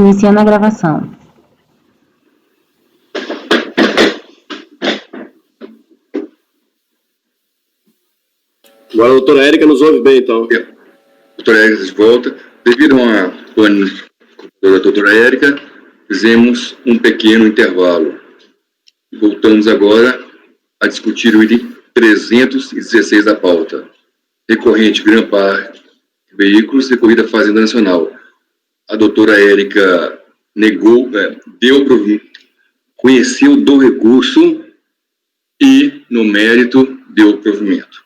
Iniciando a gravação. Agora a doutora Érica nos ouve bem, então. Doutora Érica de volta. Devido a uma pane da doutora Érica, fizemos um pequeno intervalo. Voltamos agora a discutir o item 316 da pauta. Recorrente Gran Parque Veículos, recorrida à Fazenda Nacional. A doutora Érica negou, conheceu do recurso e, no mérito, deu provimento.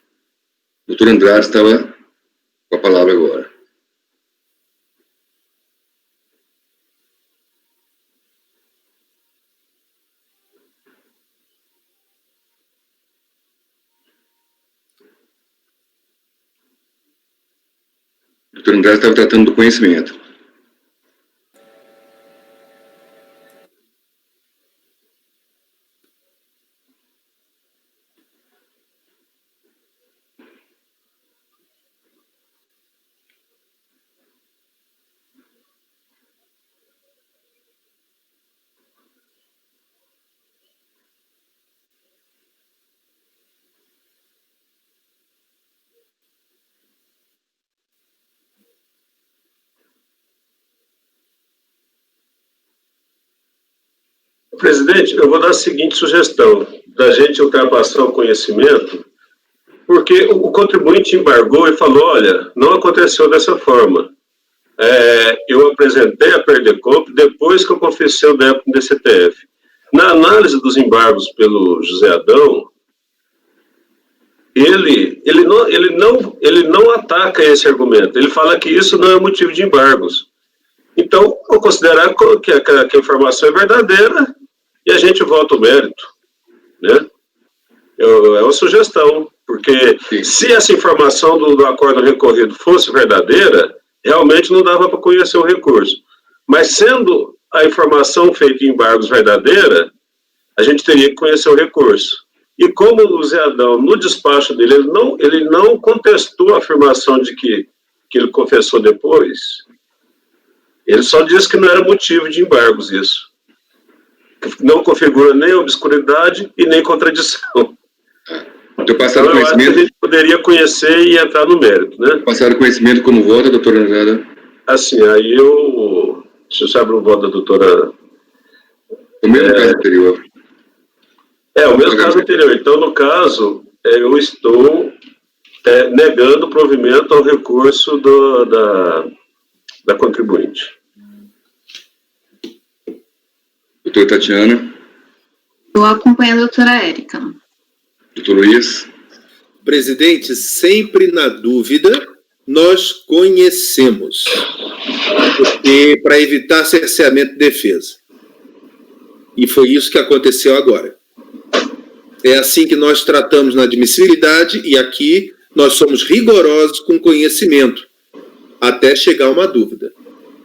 O doutor Andrade estava com a palavra agora. O doutor Andrade estava tratando do conhecimento. Presidente, eu vou dar a seguinte sugestão, da gente ultrapassar o conhecimento, porque o contribuinte embargou e falou, olha, não aconteceu dessa forma. Eu apresentei a Perdecomp depois que eu confessei o débito do DCTF. Na análise dos embargos pelo José Adão, ele não ataca esse argumento, ele fala que isso não é motivo de embargos. Então, vou considerar que a informação é verdadeira e a gente volta ao mérito, né? É uma sugestão, porque se essa informação do acordo recorrido fosse verdadeira, realmente não dava para conhecer o recurso. Mas sendo a informação feita em embargos verdadeira, a gente teria que conhecer o recurso. E como o Zé Adão, no despacho dele, ele não contestou a afirmação de que ele confessou depois, ele só disse que não era motivo de embargos isso. Não configura nem obscuridade e nem contradição. Então, passaram eu conhecimento... acho que a gente poderia conhecer e entrar no mérito, né? Passaram conhecimento como vota, doutora Andrada? Assim, aí deixa eu saber o voto da doutora... O mesmo caso anterior. O mesmo caso anterior. Então, no caso, eu estou negando o provimento ao recurso da contribuinte. Doutora Tatiana. Eu acompanho a doutora Érica. Doutor Luiz. Presidente, sempre na dúvida, nós conhecemos. Porque para evitar cerceamento de defesa. E foi isso que aconteceu agora. É assim que nós tratamos na admissibilidade e aqui nós somos rigorosos com conhecimento, até chegar uma dúvida.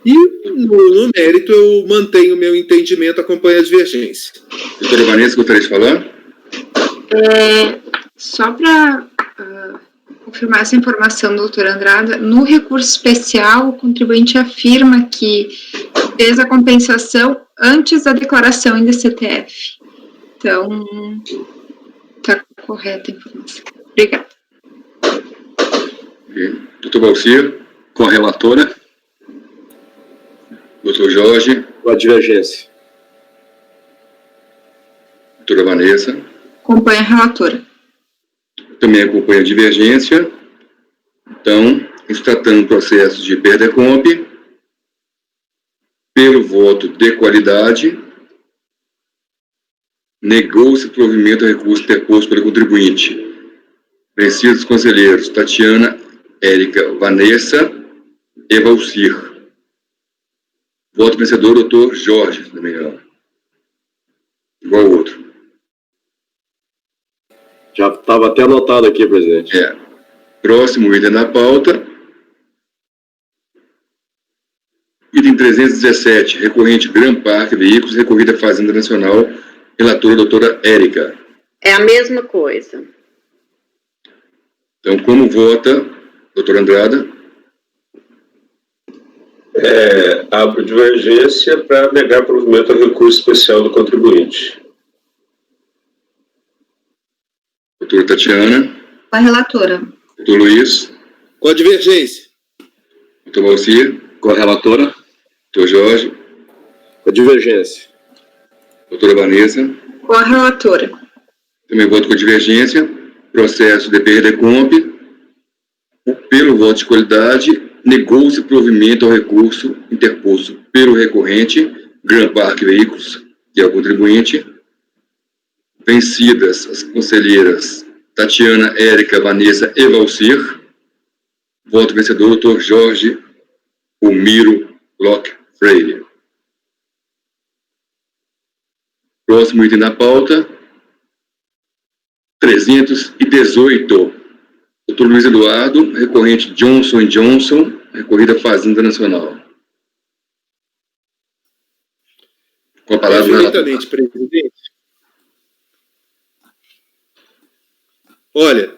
E no mérito eu mantenho o meu entendimento, acompanho a divergência. Doutora Vanessa, gostaria de falar? Só para confirmar essa informação, doutora Andrada, no recurso especial, o contribuinte afirma que fez a compensação antes da declaração em DCTF. Então, está correta a informação. Obrigada. Doutor Balcir, com a relatora. Doutor Jorge. Com a divergência. Doutora Vanessa. Acompanha a relatora. Também acompanha a divergência. Então, se tratando do processo de Perdecomp, pelo voto de qualidade, negou-se o provimento ao recurso interposto pelo contribuinte. Vencidos os conselheiros Tatiana, Érica, Vanessa e Valcir. Voto vencedor, doutor Jorge, se não me engano. Igual ao outro. Já estava até anotado aqui, presidente. Próximo item na pauta. Item 317, recorrente Gran Parque Veículos, recorrida à Fazenda Nacional, relatora doutora Érica. É a mesma coisa. Então, como vota, doutora Andrada? Abro divergência para negar provimento ao recurso especial do contribuinte. Doutora Tatiana. Com a relatora. Doutor Luiz. Com a divergência. Doutor Valcir. Com a relatora. Doutor Jorge. Com a divergência. Doutora Vanessa. Com a relatora. Também voto com divergência. Processo de PRDCOMP. Pelo voto de qualidade, negou-se provimento ao recurso interposto pelo recorrente, Grand Parque Veículos, que é o contribuinte. Vencidas as conselheiras Tatiana, Érica, Vanessa e Valcir. Voto vencedor, doutor Jorge Ulmiro Locke Freire. Próximo item da pauta, 318. Doutor Luiz Eduardo, recorrente Johnson & Johnson, recorrida Fazenda Nacional. Com a palavra. Perfeitamente, presidente. Olha,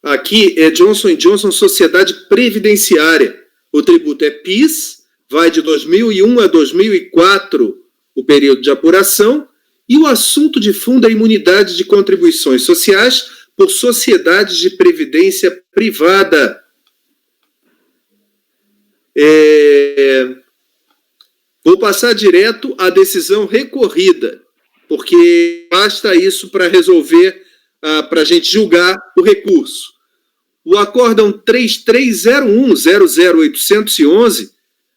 aqui é Johnson & Johnson Sociedade Previdenciária. O tributo é PIS, vai de 2001 a 2004 o período de apuração, e o assunto de fundo é imunidade de contribuições sociais por sociedades de previdência privada. Vou passar direto à decisão recorrida, porque basta isso para resolver, para a gente julgar o recurso. O acórdão 3301-00811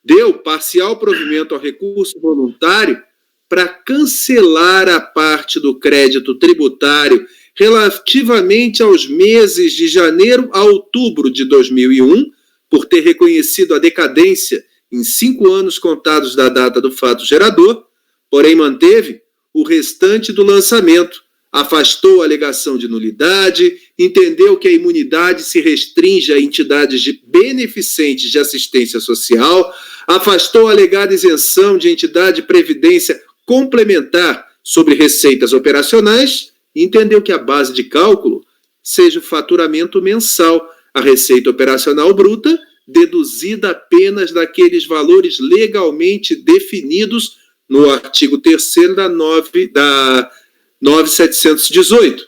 deu parcial provimento ao recurso voluntário para cancelar a parte do crédito tributário relativamente aos meses de janeiro a outubro de 2001, por ter reconhecido a decadência em 5 anos contados da data do fato gerador, porém manteve o restante do lançamento, afastou a alegação de nulidade, entendeu que a imunidade se restringe a entidades beneficentes de assistência social, afastou a alegada isenção de entidade de previdência complementar sobre receitas operacionais, e entendeu que a base de cálculo seja o faturamento mensal, a receita operacional bruta, deduzida apenas daqueles valores legalmente definidos no artigo 3º da 9718.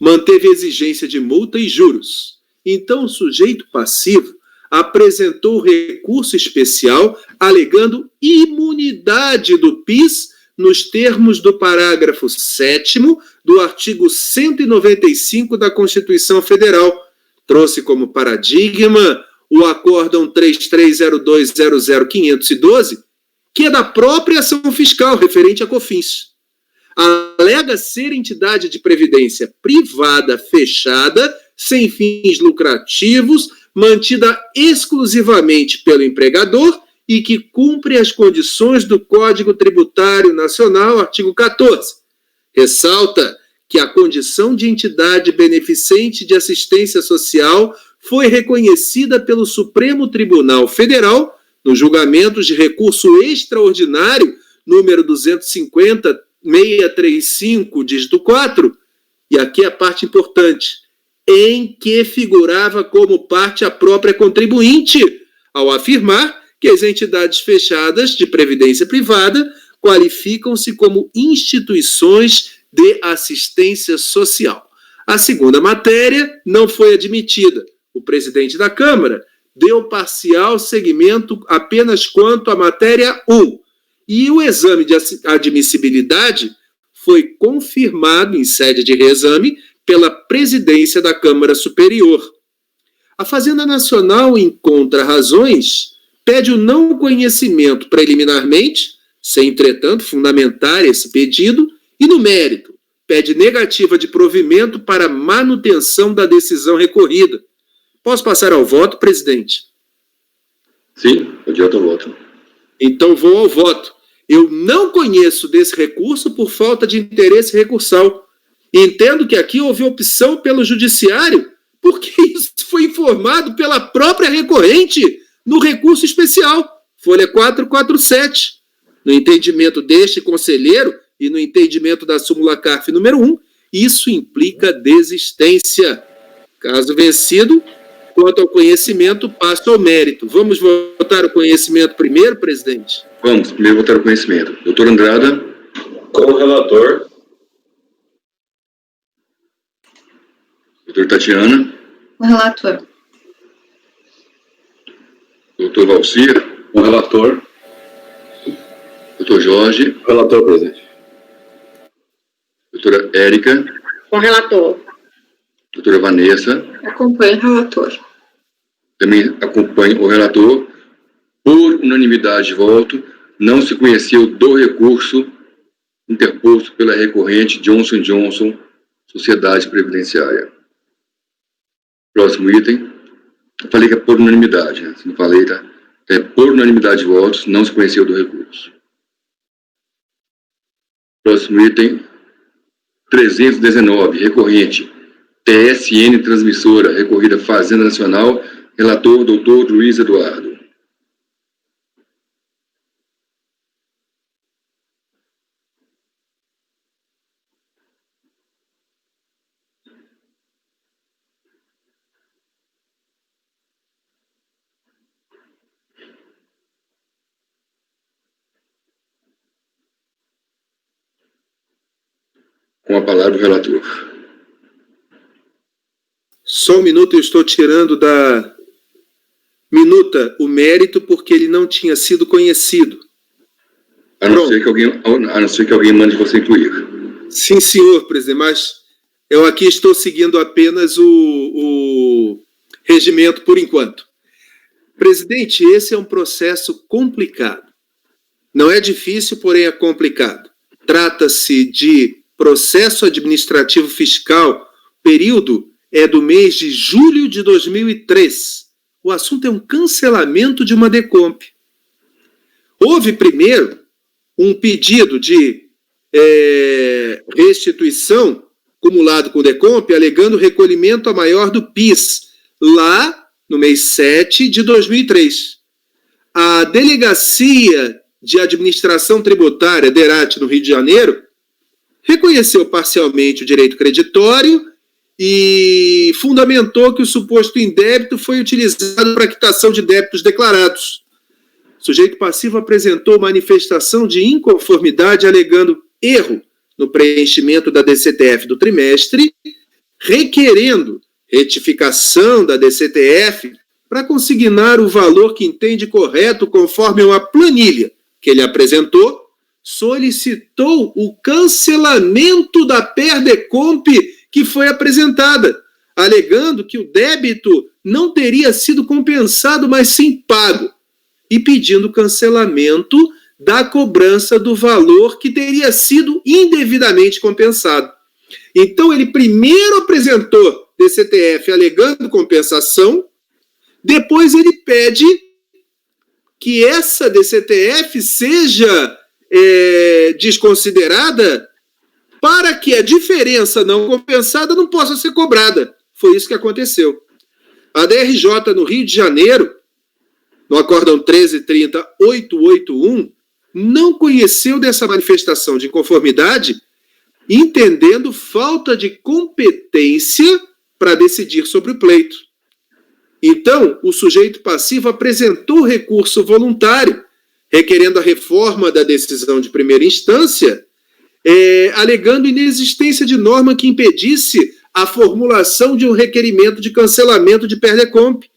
Manteve a exigência de multa e juros. Então, o sujeito passivo apresentou recurso especial alegando imunidade do PIS nos termos do parágrafo 7º do artigo 195 da Constituição Federal. Trouxe como paradigma o acórdão 3302000512, que é da própria ação fiscal referente a COFINS. Alega ser entidade de previdência privada fechada, sem fins lucrativos, mantida exclusivamente pelo empregador e que cumpre as condições do Código Tributário Nacional, artigo 14. Ressalta que a condição de entidade beneficente de assistência social foi reconhecida pelo Supremo Tribunal Federal no julgamento de recurso extraordinário número 250.635, dígito 4, e aqui é a parte importante, em que figurava como parte a própria contribuinte, ao afirmar que as entidades fechadas de previdência privada qualificam-se como instituições de assistência social. A segunda matéria não foi admitida. O presidente da Câmara deu parcial seguimento apenas quanto à matéria 1, e o exame de admissibilidade foi confirmado em sede de reexame pela presidência da Câmara Superior. A Fazenda Nacional encontra razões, pede o não conhecimento preliminarmente, sem, entretanto, fundamentar esse pedido, e no mérito, pede negativa de provimento para manutenção da decisão recorrida. Posso passar ao voto, presidente? Sim, adianta o voto. Então vou ao voto. Eu não conheço desse recurso por falta de interesse recursal. Entendo que aqui houve opção pelo judiciário, porque isso foi informado pela própria recorrente no recurso especial, folha 447. No entendimento deste conselheiro e no entendimento da súmula CARF número 1, isso implica desistência. Caso vencido, Quanto ao conhecimento, passo ao mérito. Vamos votar o conhecimento primeiro, presidente? Vamos, primeiro votar o conhecimento. Doutor Andrada, Como relator, doutor Tatiana, O relator. doutor Valcir, O relator. doutor Jorge, O relator, presidente. doutora Érica, Com o relator. doutora Vanessa, Acompanho o relator. também acompanho o relator. Por unanimidade de voto, não se conheceu do recurso interposto pela recorrente Johnson & Johnson, Sociedade Previdenciária. Próximo item. Eu falei que é por unanimidade, né? Se não falei, tá? É por unanimidade de votos, não se conheceu do recurso. Próximo item. 319, recorrente. TSN Transmissora, recorrida Fazenda Nacional, relator doutor Luiz Eduardo. Com a palavra o relator. Só um minuto, eu estou tirando da minuta o mérito porque ele não tinha sido conhecido. A não ser que alguém mande você incluir. Sim, senhor, presidente, mas eu aqui estou seguindo apenas o regimento por enquanto. Presidente, esse é um processo complicado. Não é difícil, porém é complicado. Trata-se de processo administrativo fiscal, período é do mês de julho de 2003. O assunto é um cancelamento de uma DECOMP. Houve primeiro um pedido de restituição acumulado com o DECOMP, alegando recolhimento a maior do PIS, lá no mês 7 de 2003. A Delegacia de Administração Tributária, DERAT, no Rio de Janeiro, reconheceu parcialmente o direito creditório e fundamentou que o suposto indébito foi utilizado para quitação de débitos declarados. O sujeito passivo apresentou manifestação de inconformidade alegando erro no preenchimento da DCTF do trimestre, requerendo retificação da DCTF para consignar o valor que entende correto conforme uma planilha que ele apresentou, solicitou o cancelamento da PERDECOMP que foi apresentada, alegando que o débito não teria sido compensado, mas sim pago, e pedindo cancelamento da cobrança do valor que teria sido indevidamente compensado. Então, ele primeiro apresentou DCTF alegando compensação, depois ele pede que essa DCTF seja desconsiderada para que a diferença não compensada não possa ser cobrada. Foi isso que aconteceu. A DRJ no Rio de Janeiro, no acórdão 1330-881, não conheceu dessa manifestação de inconformidade, entendendo falta de competência para decidir sobre o pleito. Então, o sujeito passivo apresentou recurso voluntário, requerendo a reforma da decisão de primeira instância, alegando inexistência de norma que impedisse a formulação de um requerimento de cancelamento de PERDECOMP,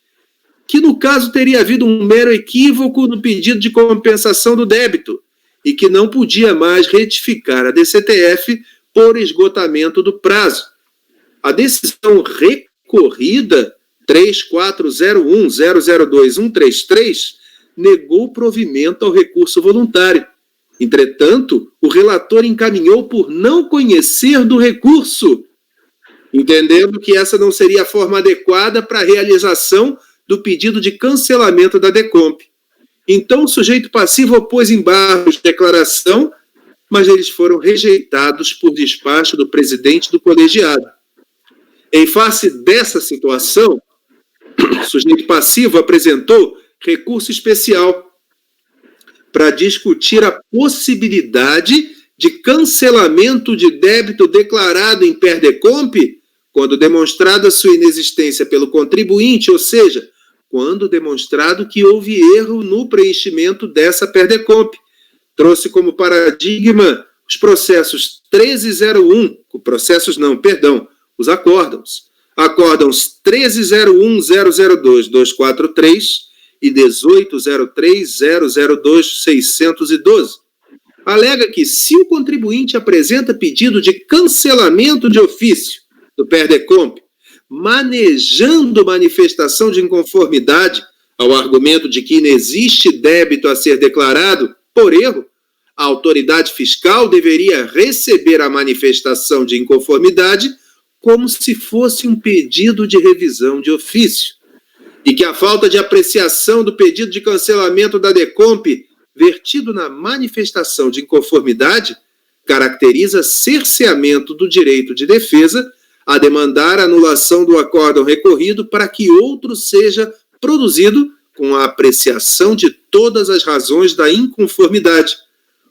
que no caso teria havido um mero equívoco no pedido de compensação do débito e que não podia mais retificar a DCTF por esgotamento do prazo. A decisão recorrida 3401-002-133 negou provimento ao recurso voluntário. Entretanto, o relator encaminhou por não conhecer do recurso, entendendo que essa não seria a forma adequada para a realização do pedido de cancelamento da DECOMP. Então, o sujeito passivo opôs embargos de declaração, mas eles foram rejeitados por despacho do presidente do colegiado. Em face dessa situação, o sujeito passivo apresentou recurso especial para discutir a possibilidade de cancelamento de débito declarado em PERDECOMP quando demonstrada sua inexistência pelo contribuinte, ou seja, quando demonstrado que houve erro no preenchimento dessa PERDECOMP. Trouxe como paradigma os processos 1301, os acórdãos. Acórdãos 1301-002-243 e 1803-002-612. Alega que, se o contribuinte apresenta pedido de cancelamento de ofício do PERDECOMP, manejando manifestação de inconformidade ao argumento de que inexiste débito a ser declarado por erro, a autoridade fiscal deveria receber a manifestação de inconformidade como se fosse um pedido de revisão de ofício, e que a falta de apreciação do pedido de cancelamento da DECOMP vertido na manifestação de inconformidade caracteriza cerceamento do direito de defesa a demandar a anulação do acórdão recorrido para que outro seja produzido com a apreciação de todas as razões da inconformidade.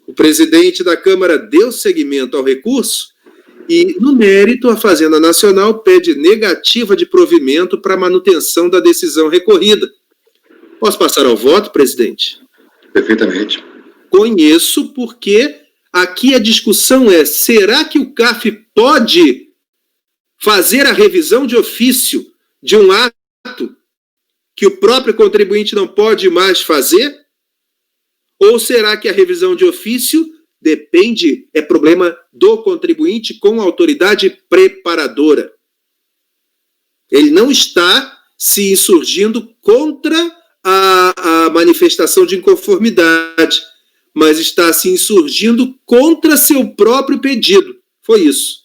O presidente da Câmara deu seguimento ao recurso e, no mérito, a Fazenda Nacional pede negativa de provimento para manutenção da decisão recorrida. Posso passar ao voto, presidente? Perfeitamente. Conheço, porque aqui a discussão é: será que o CARF pode fazer a revisão de ofício de um ato que o próprio contribuinte não pode mais fazer? Ou será que a revisão de ofício depende, é problema do contribuinte com a autoridade preparadora? Ele não está se insurgindo contra a manifestação de inconformidade, mas está se insurgindo contra seu próprio pedido. Foi isso.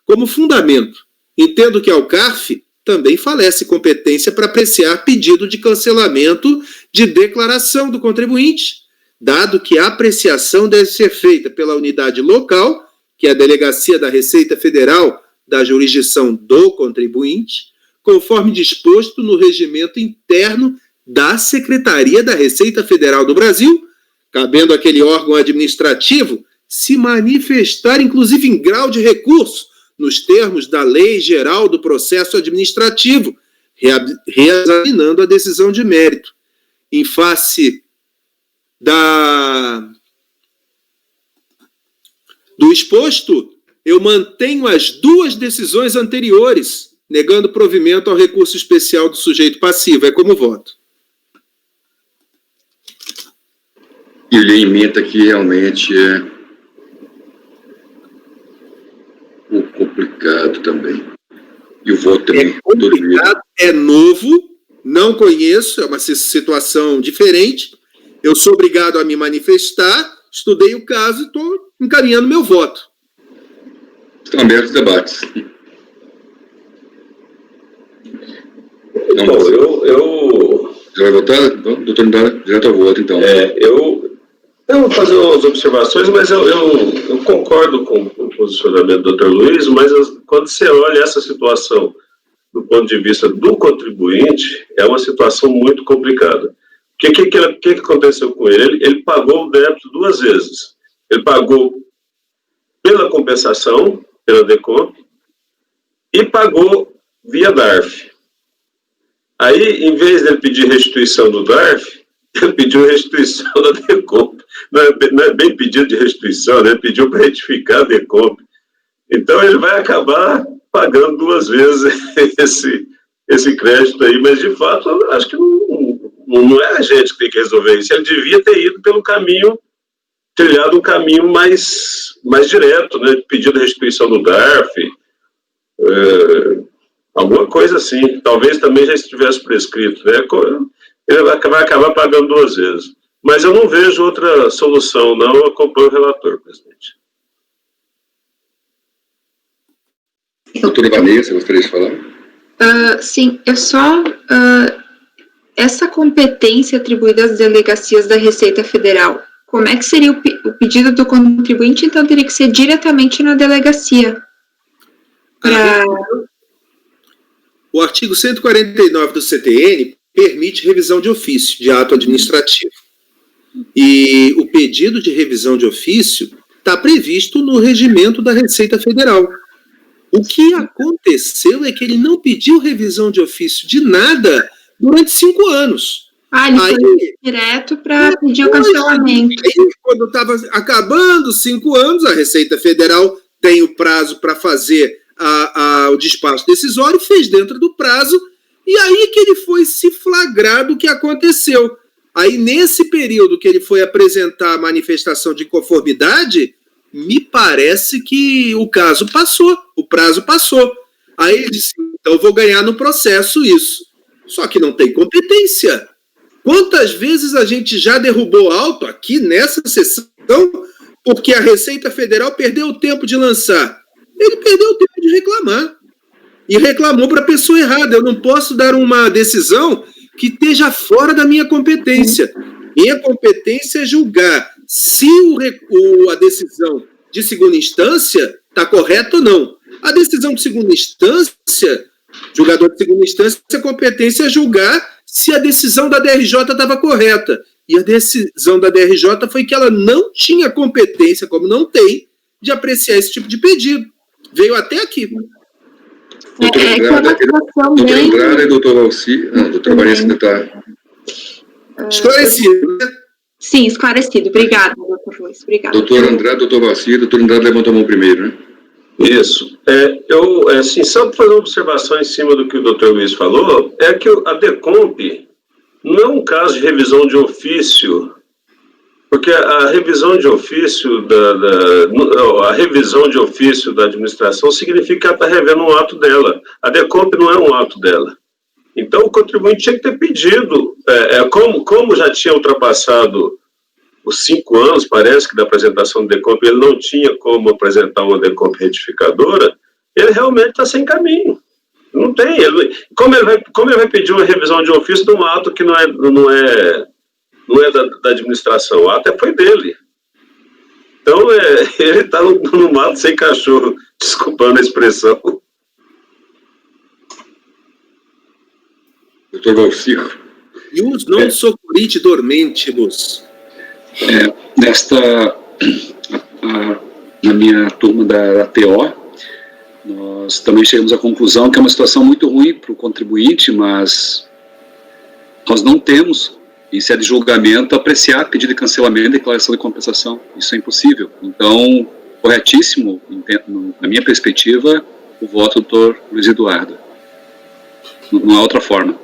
Como fundamento, entendo que ao CARF também falece competência para apreciar pedido de cancelamento de declaração do contribuinte, dado que a apreciação deve ser feita pela unidade local, que é a Delegacia da Receita Federal da jurisdição do contribuinte, conforme disposto no regimento interno da Secretaria da Receita Federal do Brasil, cabendo àquele órgão administrativo se manifestar, inclusive em grau de recurso, nos termos da Lei Geral do Processo Administrativo, reexaminando a decisão de mérito. Em face do exposto, eu mantenho as duas decisões anteriores, negando provimento ao recurso especial do sujeito passivo. É como voto. E ele emenda que realmente é um complicado também. E o voto também. É complicado, é novo, não conheço, é uma situação diferente. Eu sou obrigado a me manifestar, estudei o caso e estou encaminhando meu voto. Estão abertos os debates. Então, eu... Já vai votar? Então, doutor Ndara, direto ao voto, então. Eu vou fazer umas observações, mas eu concordo com o posicionamento do Dr. Luiz, mas quando você olha essa situação do ponto de vista do contribuinte, é uma situação muito complicada. O que aconteceu com ele? Ele pagou o débito duas vezes. Ele pagou pela compensação, pela DECOMP, e pagou via DARF. Aí, em vez de ele pedir restituição do DARF, ele pediu restituição da DECOMP. Não é bem pedido de restituição, né? Ele pediu para retificar a DECOMP. Então, ele vai acabar pagando duas vezes esse crédito aí, mas, de fato, eu acho que não é a gente que tem que resolver isso. Ele devia ter ido pelo caminho, trilhado um caminho mais direto, né? Pedido restituição do DARF, alguma coisa assim. Talvez também já estivesse prescrito, né? Ele vai acabar pagando duas vezes. Mas eu não vejo outra solução, não. Eu acompanho o relator, presidente. Doutora Vanessa, gostaria de falar? Sim, eu só... essa competência atribuída às delegacias da Receita Federal, como é que seria o pedido do contribuinte? Então, teria que ser diretamente na delegacia. O artigo 149 do CTN permite revisão de ofício de ato administrativo. E o pedido de revisão de ofício está previsto no regimento da Receita Federal. O que aconteceu é que ele não pediu revisão de ofício de nada durante 5 anos. Ele Aí, foi direto para pedir o cancelamento. Aí, quando estava acabando 5 anos, a Receita Federal tem o prazo para fazer o despacho decisório, fez dentro do prazo, e aí que ele foi se flagrar do que aconteceu. Aí, nesse período que ele foi apresentar a manifestação de inconformidade, me parece que o caso passou, o prazo passou. Aí ele disse, então eu vou ganhar no processo isso. Só que não tem competência. Quantas vezes a gente já derrubou auto aqui nessa sessão porque a Receita Federal perdeu o tempo de lançar? Ele perdeu o tempo de reclamar. E reclamou para a pessoa errada. Eu não posso dar uma decisão que esteja fora da minha competência. Minha competência é julgar se a decisão de segunda instância está correta ou não. A decisão de segunda instância, julgador de segunda instância, a competência é julgar se a decisão da DRJ estava correta. E a decisão da DRJ foi que ela não tinha competência, como não tem, de apreciar esse tipo de pedido. Veio até aqui. Doutor Andrada e doutor Valci. Não, doutor Vanessa ainda está esclarecido, né? Sim, esclarecido. Obrigada, doutor Luiz. Obrigada. Doutor Andrade, doutor Valci. Doutor Andrade levantou a mão primeiro, né? Isso. Assim, só para fazer uma observação em cima do que o doutor Luiz falou, é que a DECOMP não é um caso de revisão de ofício, porque a revisão de ofício a revisão de ofício da administração significa que ela está revendo um ato dela. A DECOMP não é um ato dela. Então, o contribuinte tinha que ter pedido, como já tinha ultrapassado os 5 anos, parece que da apresentação do DECOMP, ele não tinha como apresentar uma DECOMP retificadora, ele realmente está sem caminho. Não tem. Como ele vai pedir uma revisão de ofício de um ato que não é da administração? O ato foi dele. Então, ele está no mato sem cachorro, desculpando a expressão. Doutor Valci. Ius non socorrite dormentibus. Na minha turma da TO, nós também chegamos à conclusão que é uma situação muito ruim para o contribuinte, mas nós não temos, em sede de julgamento, apreciar pedido de cancelamento e declaração de compensação. Isso é impossível. Então, corretíssimo, na minha perspectiva, o voto do doutor Luiz Eduardo. Não há outra forma.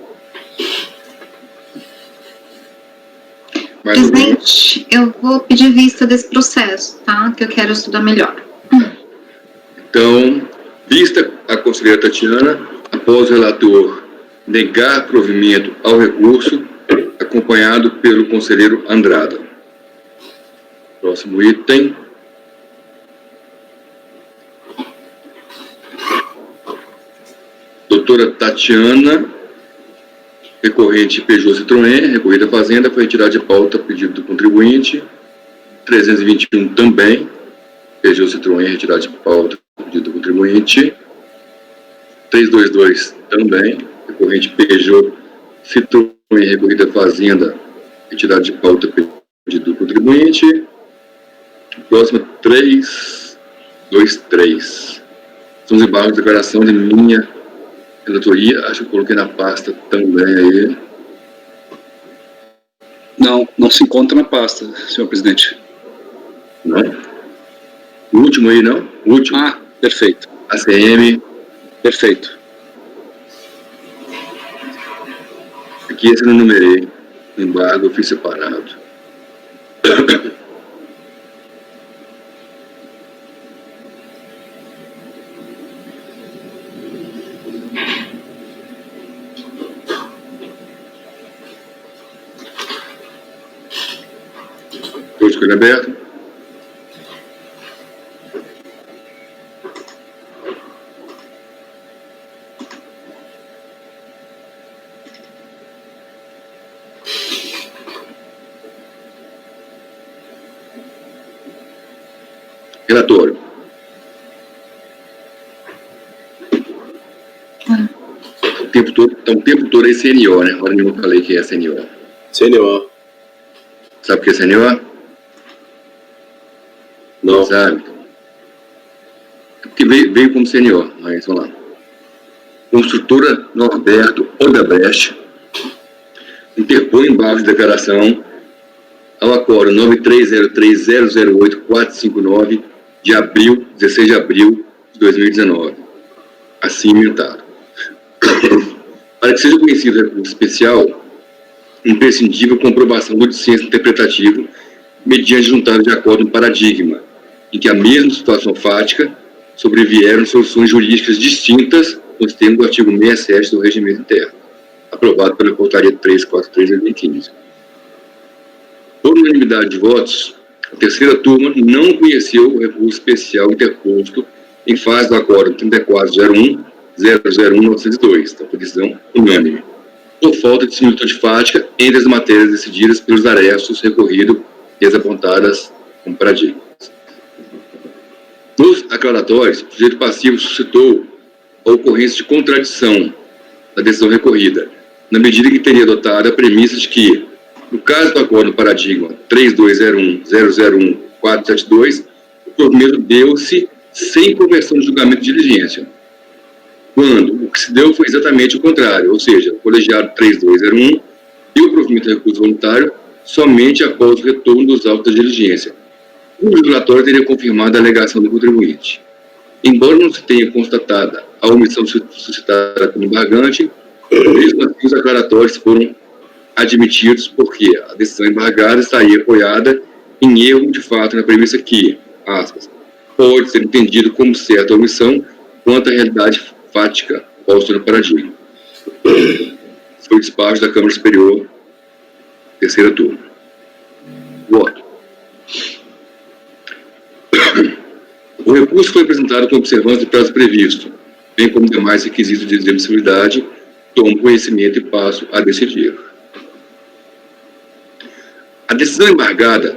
Presidente, eu vou pedir vista desse processo, tá? Que eu quero estudar melhor. Então, vista a conselheira Tatiana, após o relator negar provimento ao recurso, acompanhado pelo conselheiro Andrada. Próximo item. Doutora Tatiana, recorrente Peugeot Citroën, recorrida à Fazenda, foi retirada de pauta pedido do contribuinte. 321 também, Peugeot Citroën, retirada de pauta pedido do contribuinte. 322 também, recorrente Peugeot Citroën, recorrida à Fazenda, retirada de pauta pedido do contribuinte. Próximo, 323. São os embargos de declaração de minha relatoria, acho que eu coloquei na pasta também aí. Não se encontra na pasta, senhor presidente. Não? O último aí, não? O último. Perfeito. ACM. Perfeito. Aqui esse eu não numerei. Embargo, eu fiz separado. Escolha aberto. Relatório. O tempo todo é CNO, né? Agora eu falei que é CNO. CNO. Sabe o que é CNO? Não. Sabe? Porque veio como CNO, mas vamos lá. Construtora Norberto Odebrecht interpõe embargo de declaração ao acordo 9303008459 de 16 de abril de 2019, assim emendado. Para que seja conhecido o recurso especial, imprescindível comprovação do dissenso interpretativo mediante juntado de acordo no paradigma, em que a mesma situação fática sobrevieram soluções jurídicas distintas nos termos do artigo 67 do Regimento Interno, aprovado pela Portaria 343 de 2015. Por unanimidade de votos, a terceira turma não conheceu o recurso especial interposto em fase do acordo 3401-001-902, então, por decisão unânime, por falta de similitude fática entre as matérias decididas pelos arestos recorrido e as apontadas como paradigmas. Nos aclaratórios, o sujeito passivo suscitou a ocorrência de contradição da decisão recorrida, na medida que teria adotado a premissa de que, no caso do acordo paradigma 3201-001-472, o provimento deu-se sem conversão de julgamento de diligência, quando o que se deu foi exatamente o contrário, ou seja, o colegiado 3201 deu o provimento de recurso voluntário somente após o retorno dos autos da diligência. O regulatório teria confirmado a alegação do contribuinte. Embora não se tenha constatada a omissão suscitada pelo embargante, mesmo assim os aclaratórios foram admitidos porque a decisão embargada estaria apoiada em erro de fato na premissa que, aspas, pode ser entendido como certa omissão quanto à realidade fática posta no paradigma. Foi o despacho da Câmara Superior, terceira turma. Voto. O recurso foi apresentado com observância do prazo previsto, bem como demais requisitos de admissibilidade. Tomo conhecimento e passo a decidir. A decisão embargada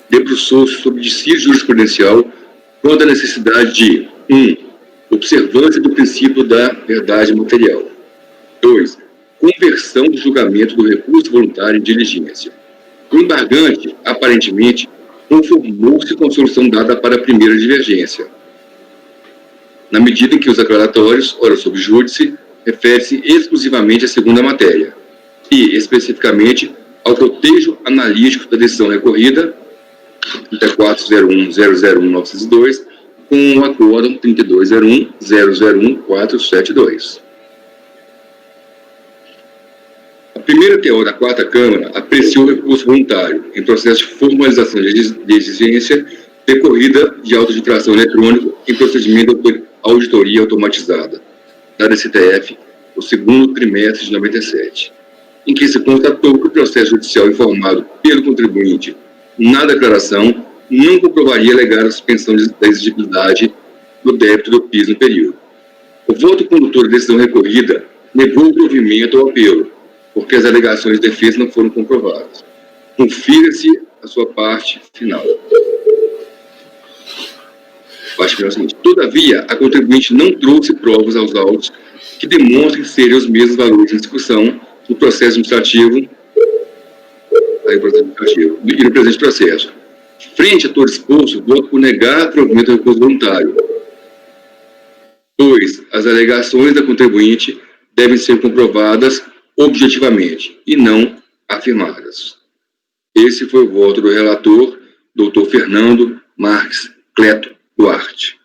debruçou-se sobre dissídio jurisprudencial quanto à necessidade de 1. Observância do princípio da verdade material. 2. Conversão do julgamento do recurso voluntário em diligência. O embargante, aparentemente, conformou-se com a solução dada para a primeira divergência, na medida em que os aclaratórios, ora sob júdice, refere-se exclusivamente à segunda matéria, e, especificamente, ao cotejo analítico da decisão recorrida, 3401-001-902, com o acórdão 3201-001-472. A primeira TO da Quarta Câmara apreciou o recurso voluntário em processo de formalização de exigência decorrida de auto de infração eletrônico em procedimento de auditoria automatizada, da DCTF, no segundo trimestre de 97, em que se constatou que o processo judicial informado pelo contribuinte na declaração não comprovaria alegar a suspensão da exigibilidade do débito do PIS no período. O voto condutor da decisão recorrida negou o provimento ao apelo, porque as alegações de defesa não foram comprovadas. Confira-se a sua parte final. Parte final é o seguinte: todavia, a contribuinte não trouxe provas aos autos que demonstrem serem os mesmos valores em discussão no processo administrativo e no presente processo. Frente a todo exposto, voto por negar provimento do recurso voluntário. 2. As alegações da contribuinte devem ser comprovadas objetivamente e não afirmadas. Esse foi o voto do relator, Dr. Fernando Marques Cleto Duarte.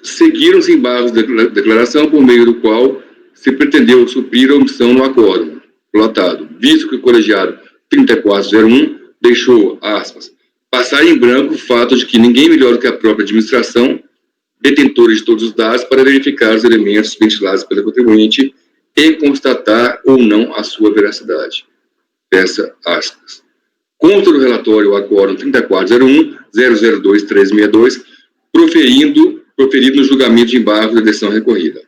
Seguiram os embargos da declaração por meio do qual se pretendeu suprir a omissão no acórdão lotado, visto que o colegiado 3401 deixou, aspas, passar em branco o fato de que ninguém melhor do que a própria administração, detentora de todos os dados, para verificar os elementos ventilados pela contribuinte e constatar ou não a sua veracidade. Fecha aspas. Contra o relatório o acórdão 3401-002-362, proferido no julgamento de embargo da decisão recorrida.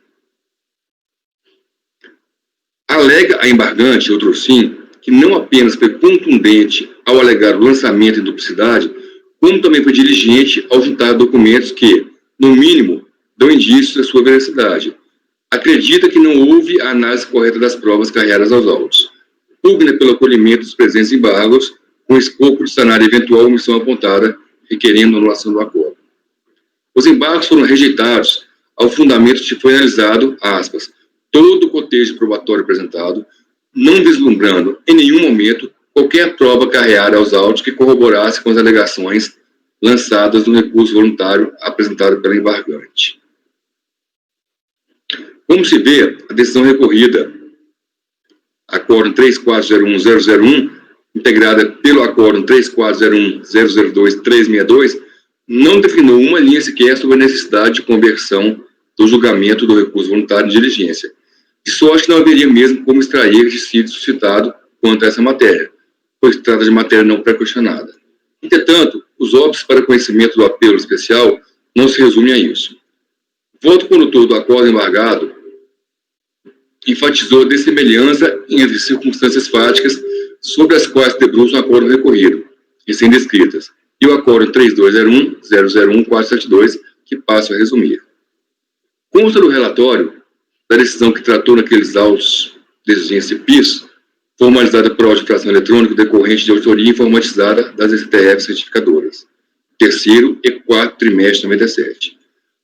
Alega a embargante, outro sim, que não apenas foi contundente ao alegar o lançamento em duplicidade, como também foi diligente ao juntar documentos que, no mínimo, dão indícios da sua veracidade. Acredita que não houve a análise correta das provas carregadas aos autos. Pugna pelo acolhimento dos presentes embargos, com escopo de sanar eventual omissão apontada requerendo a anulação do acordo. Os embargos foram rejeitados ao fundamento de que foi analisado, aspas, todo o contexto probatório apresentado, não vislumbrando, em nenhum momento, qualquer prova carreada aos autos que corroborasse com as alegações lançadas no recurso voluntário apresentado pela embargante. Como se vê, a decisão recorrida, Acórdão 3401-001, integrada pelo Acórdão 3401-002-362, não definiu uma linha sequer sobre a necessidade de conversão do julgamento do recurso voluntário em diligência. De sorte que não haveria mesmo como extrair de sido suscitado quanto a essa matéria, pois trata de matéria não pré-questionada. Entretanto, os óbitos para conhecimento do apelo especial não se resumem a isso. O voto condutor do acordo embargado enfatizou a dessemelhança entre circunstâncias fáticas sobre as quais se debruça o acordo recorrido, e sem descritas, e o Acórdão 3201-001-472, que passo a resumir. Consta do relatório da decisão que tratou naqueles autos de exigência PIS, formalizada por audiofração eletrônica decorrente de autoria informatizada das STF certificadoras, terceiro e quarto trimestre de 97.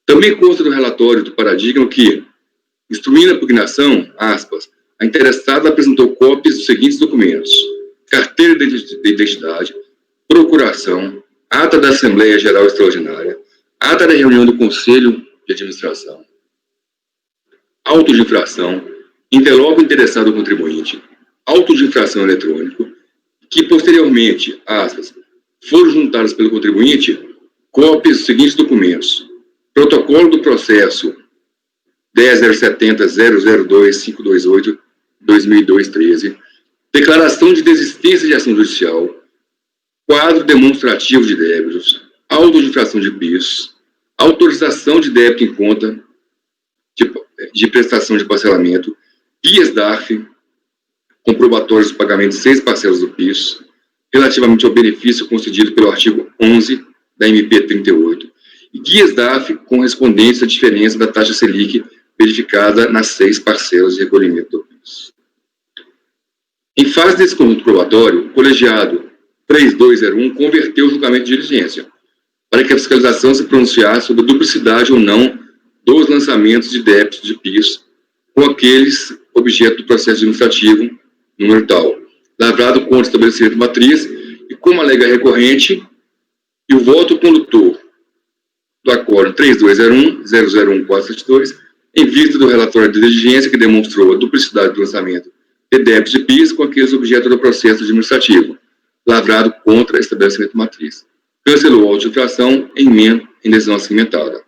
Também consta do relatório do paradigma que, instruindo a impugnação, aspas, a interessada apresentou cópias dos seguintes documentos: carteira de identidade, procuração, ata da Assembleia Geral Extraordinária, ata da reunião do Conselho de Administração, auto de infração, envelope interessado ao contribuinte, auto de infração eletrônico, que posteriormente, aspas, foram juntadas pelo contribuinte cópias dos seguintes documentos: protocolo do processo 10.070.002.528/2002-13, declaração de desistência de ação judicial, quadro demonstrativo de débitos, auto de infração de PIS, autorização de débito em conta de prestação de parcelamento, guias DARF, comprobatórios do pagamento de 6 parcelas do PIS, relativamente ao benefício concedido pelo artigo 11 da MP 38, e guias DARF correspondentes à diferença da taxa Selic verificada nas 6 parcelas de recolhimento do PIS. Em face desse conjunto probatório, o colegiado 3201 converteu o julgamento de diligência, para que a fiscalização se pronunciasse sobre a duplicidade ou não dos lançamentos de débitos de PIS com aqueles objeto do processo administrativo, número tal, lavrado contra o estabelecimento matriz, e como alega recorrente, e o voto condutor do Acórdão 3201-001-472, em vista do relatório de diligência que demonstrou a duplicidade do lançamento de débitos de PIS com aqueles objeto do processo administrativo, lavrado contra o estabelecimento matriz. Cancelou a auto de infração em decisão cimentada.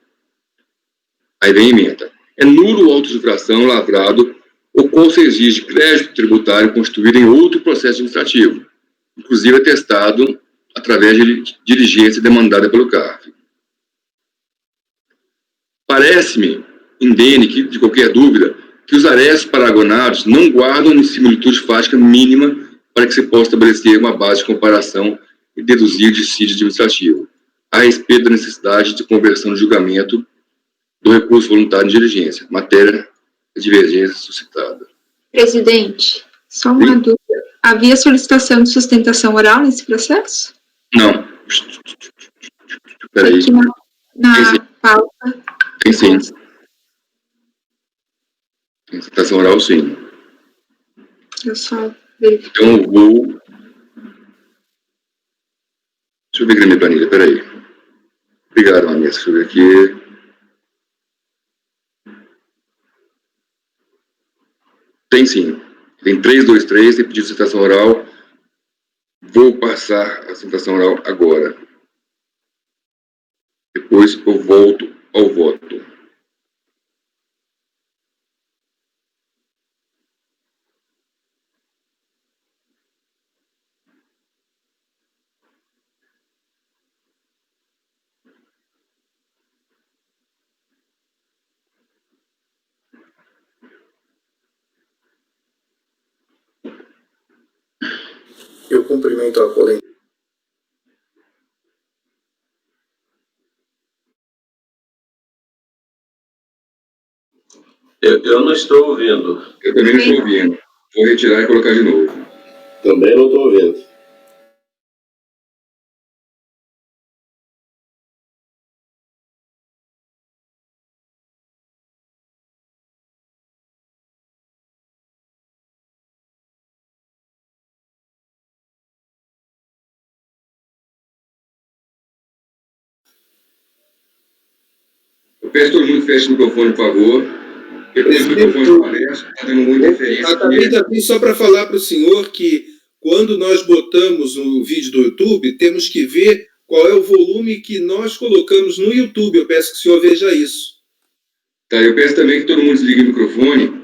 Aí vem a emenda. É nulo o auto de infração lavrado o qual se exige crédito tributário constituído em outro processo administrativo, inclusive atestado através de diligência demandada pelo CARF. Parece-me indene que, de qualquer dúvida, que os arestos paragonados não guardam similitude fática mínima para que se possa estabelecer uma base de comparação e deduzir dissídio administrativo, a respeito da necessidade de conversão de julgamento do recurso voluntário de diligência, matéria de divergência suscitada. Presidente, só uma Sim. dúvida. Havia solicitação de sustentação oral nesse processo? Não. Espera aí. Aqui na pauta. Tem sim. Tem citação oral, sim. Eu só verifico. Então, eu vou... Deixa eu ver aqui na minha planilha, peraí. Obrigado, Vanessa. Deixa eu ver aqui. Tem sim. Tem 323, tem pedido de citação oral. Vou passar a citação oral agora. Depois eu volto ao voto. Eu cumprimento a colega. Eu não estou ouvindo. Eu também não estou ouvindo. Vou retirar e colocar de novo. Também não estou ouvindo. Peço que todo mundo feche o microfone, por favor. Esse microfone parece, está dando muita interferência. Exatamente, aqui só para falar para o senhor que quando nós botamos no vídeo do YouTube, temos que ver qual é o volume que nós colocamos no YouTube. Eu peço que o senhor veja isso. Tá, eu peço também que todo mundo desligue o microfone,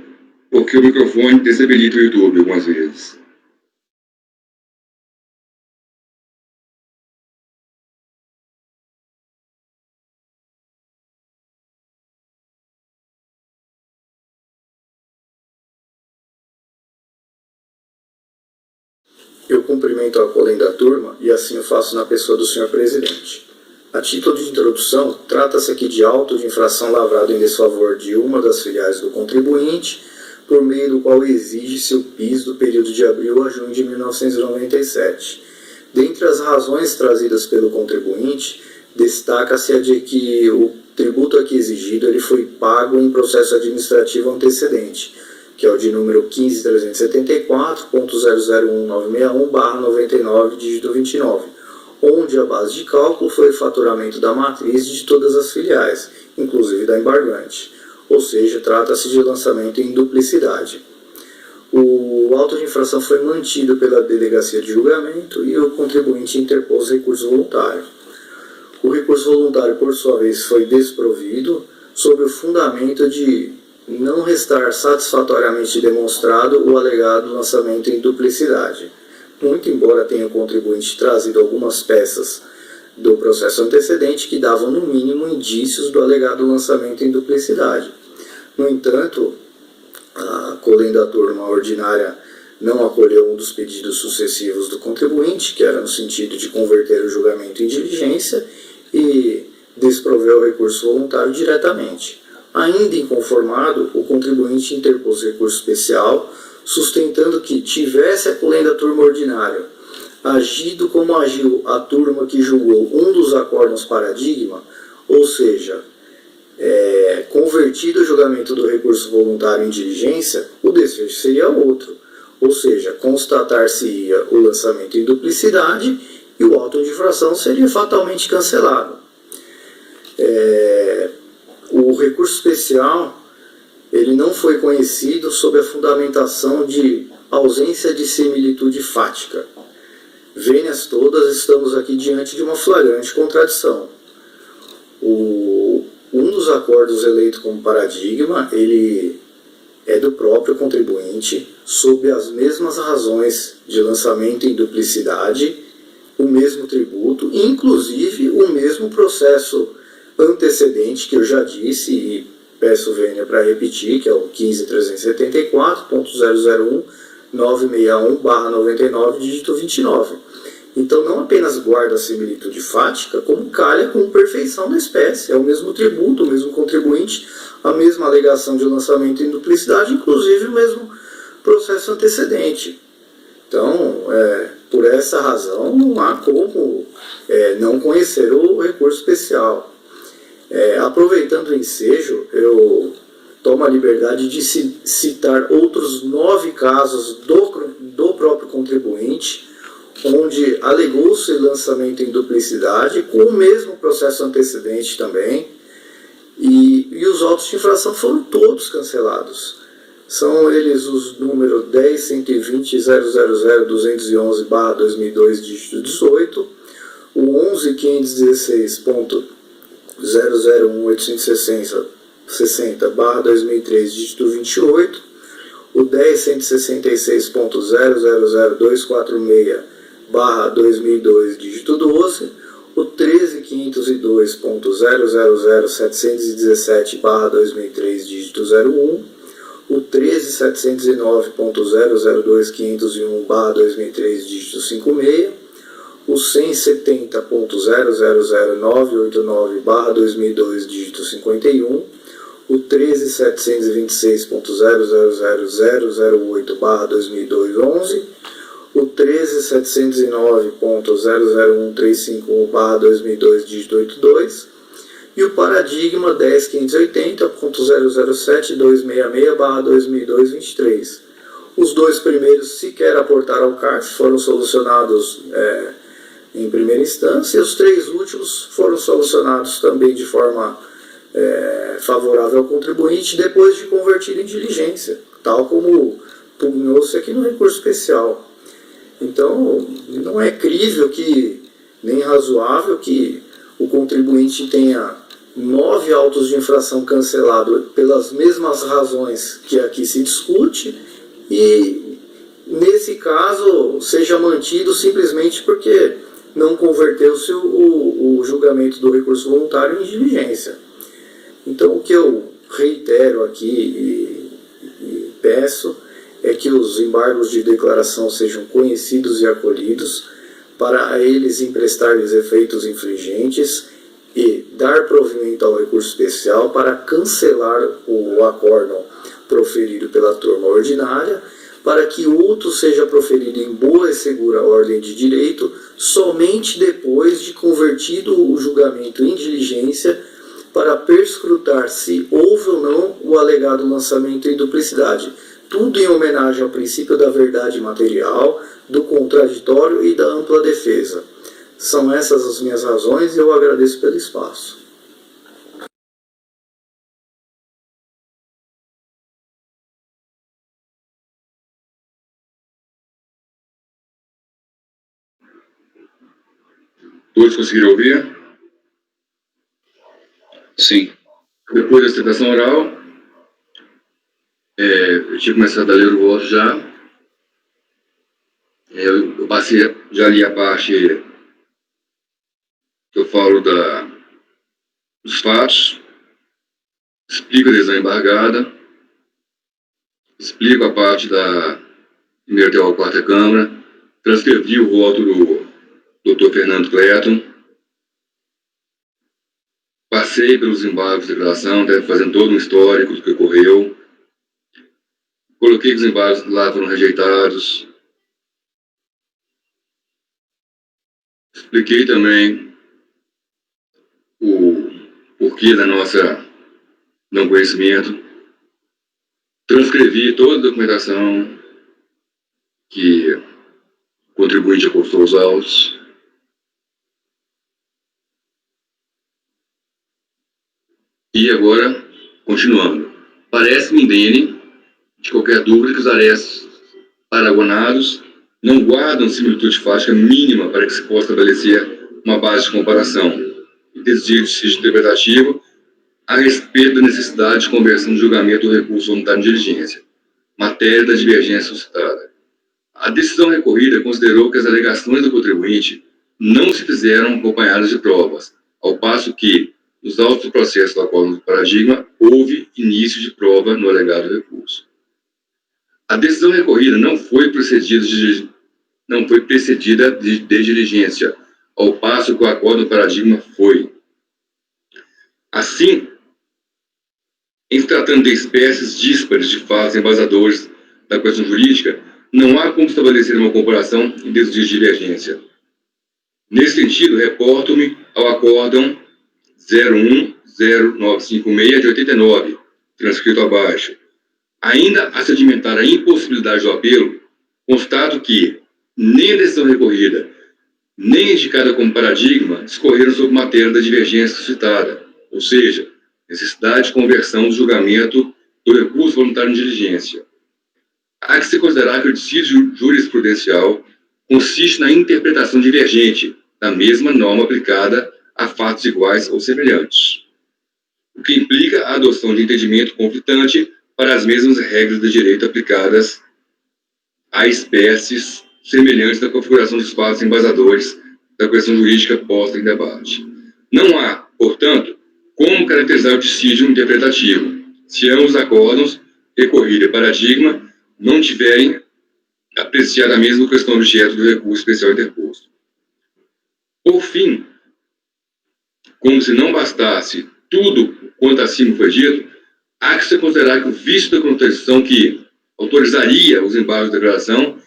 porque o microfone desabilita o YouTube algumas vezes. Eu cumprimento a além da turma e assim eu faço na pessoa do senhor presidente. A título de introdução, trata-se aqui de auto de infração lavrado em desfavor de uma das filiais do contribuinte, por meio do qual exige seu PIS do período de abril a junho de 1997. Dentre as razões trazidas pelo contribuinte, destaca-se a de que o tributo aqui exigido ele foi pago em processo administrativo antecedente, que é o de número 15.374.001.961/99, dígito 29, onde a base de cálculo foi o faturamento da matriz de todas as filiais, inclusive da embargante. Ou seja, trata-se de lançamento em duplicidade. O auto de infração foi mantido pela delegacia de julgamento e o contribuinte interpôs recurso voluntário. O recurso voluntário, por sua vez, foi desprovido sob o fundamento de não restar satisfatoriamente demonstrado o alegado lançamento em duplicidade. Muito embora tenha o contribuinte trazido algumas peças do processo antecedente que davam, no mínimo, indícios do alegado lançamento em duplicidade. No entanto, a colenda turma ordinária não acolheu um dos pedidos sucessivos do contribuinte, que era no sentido de converter o julgamento em diligência, e desproveu o recurso voluntário diretamente. Ainda inconformado, o contribuinte interpôs recurso especial, sustentando que tivesse a colenda turma ordinária agido como agiu a turma que julgou um dos acórdãos paradigma, ou seja, convertido o julgamento do recurso voluntário em diligência, o desfecho seria outro, ou seja, constatar-se-ia o lançamento em duplicidade e o auto de infração seria fatalmente cancelado. O recurso especial ele não foi conhecido sob a fundamentação de ausência de similitude fática. Vênias todas, estamos aqui diante de uma flagrante contradição. Um dos acordos eleito como paradigma, ele é do próprio contribuinte, sob as mesmas razões de lançamento em duplicidade, o mesmo tributo, inclusive o mesmo processo antecedente que eu já disse e peço vênia para repetir, que é o 15.374.001.961/99, dígito 29. Então não apenas guarda a similitude fática, como calha com perfeição da espécie. É o mesmo tributo, o mesmo contribuinte, a mesma alegação de lançamento em duplicidade, inclusive o mesmo processo antecedente. Então, por essa razão, não há como não conhecer o recurso especial. Aproveitando o ensejo, eu tomo a liberdade de citar outros 9 casos do próprio contribuinte, onde alegou-se lançamento em duplicidade, com o mesmo processo antecedente também, e os autos de infração foram todos cancelados. São eles os números 10.120.000.211/2002, dígito 18, o 11.516.001.860/2003, dígito 28, o 10.166.000.246/2002, dígito 12, o 13.502.000.717/2003, dígito 01, o 13.709.002.501/2003, dígito 56, o 170.000.989/2002, dígito 51, o 13.726.000.008/2002, 11, o 13.709.001.351/2002, dígito 82, e o paradigma 10.580.007.266/2002, 23. Os dois primeiros sequer aportaram ao CARF, foram solucionados em primeira instância, e os 3 últimos foram solucionados também de forma favorável ao contribuinte depois de convertido em diligência, tal como pugnou-se aqui no recurso especial. Então, não é crível nem razoável que o contribuinte tenha 9 autos de infração cancelados pelas mesmas razões que aqui se discute e, nesse caso, seja mantido simplesmente porque não converteu-se o julgamento do recurso voluntário em diligência. Então, o que eu reitero aqui e peço é que os embargos de declaração sejam conhecidos e acolhidos para eles emprestar-lhes efeitos infringentes e dar provimento ao recurso especial para cancelar o acórdão proferido pela turma ordinária, para que outro seja proferido em boa e segura ordem de direito somente depois de convertido o julgamento em diligência para perscrutar se houve ou não o alegado lançamento em duplicidade. Tudo em homenagem ao princípio da verdade material, do contraditório e da ampla defesa. São essas as minhas razões e eu agradeço pelo espaço. Todos conseguiram ouvir? Sim. Depois da sustentação oral, eu tinha começado a ler o voto já. Eu passei, já li a parte que eu falo dos fatos, explico a decisão embargada, explico a parte da primeira até a quarta Câmara, transcrevi o voto do Dr. Fernando Cleton, passei pelos embargos de declaração, fazendo todo um histórico do que ocorreu, coloquei que os embargos lá foram rejeitados, expliquei também o porquê da nossa não conhecimento, transcrevi toda a documentação que o contribuinte apostou aos autos, e agora, continuando, parece-me indene de qualquer dúvida que os arestos paragonados não guardam similitude fática mínima para que se possa estabelecer uma base de comparação e desígio interpretativo a respeito da necessidade de conversão de julgamento do recurso voluntário de diligência, matéria da divergência suscitada. A decisão recorrida considerou que as alegações do contribuinte não se fizeram acompanhadas de provas, ao passo que, nos autos do processo do acórdão do paradigma, houve início de prova no alegado recurso. A decisão recorrida não foi precedida de diligência, ao passo que o acórdão do paradigma foi. Assim, em se tratando de espécies díspares de fatos embasadores da questão jurídica, não há como estabelecer uma comparação em desvio de divergência. Nesse sentido, reporto-me ao acórdão 010956 de 89, transcrito abaixo. Ainda a sedimentar a impossibilidade do apelo, constato que nem a decisão recorrida, nem indicada como paradigma, discorreram sobre matéria da divergência suscitada, ou seja, necessidade de conversão do julgamento do recurso voluntário em diligência. Há que se considerar que o dissídio jurisprudencial consiste na interpretação divergente da mesma norma aplicada a fatos iguais ou semelhantes, o que implica a adoção de entendimento conflitante para as mesmas regras de direito aplicadas a espécies semelhantes da configuração dos fatos embasadores da questão jurídica posta em debate. Não há, portanto, como caracterizar o dissídio interpretativo, se ambos acórdãos, recorrida e paradigma, não tiverem apreciado a mesma questão objeto do recurso especial interposto. Por fim, como se não bastasse tudo quanto acima foi dito, há que se considerar que o vício da contradição que autorizaria os embargos de declaração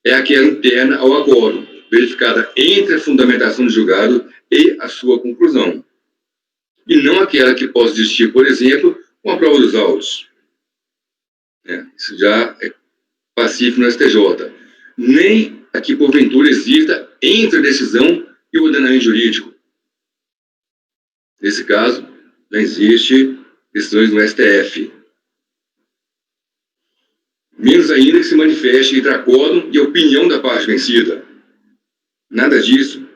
é aquela interna ao acórdão, verificada entre a fundamentação do julgado e a sua conclusão, e não aquela que possa existir, por exemplo, com a prova dos autos. Isso já é pacífico no STJ. Nem a que, porventura, exista entre a decisão e o ordenamento jurídico. Nesse caso, já existe decisões do STF. Menos ainda que se manifeste entre acórdão e opinião da parte vencida. Nada disso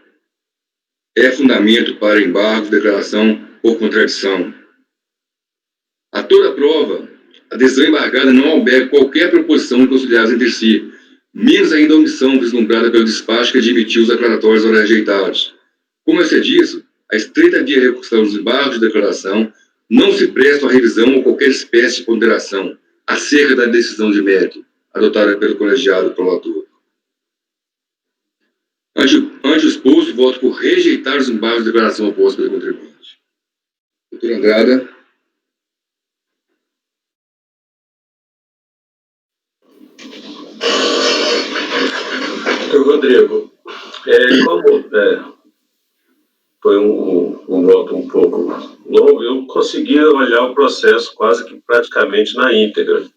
é fundamento para embargo de declaração por contradição. A toda prova, a decisão embargada não alberga qualquer proposição conciliadas entre si, menos ainda a omissão vislumbrada pelo despacho que admitiu os declaratórios ora rejeitados. Como eu sei disso, a estreita via recursão dos embargos de declaração não se presta à revisão ou qualquer espécie de ponderação acerca da decisão de mérito adotada pelo colegiado prolator. Ante o exposto, voto por rejeitar os embargos de declaração opostos pelo contribuinte. Doutor Andrada. Doutor Rodrigo, foi um voto um pouco longo, eu consegui olhar o processo quase que praticamente na íntegra.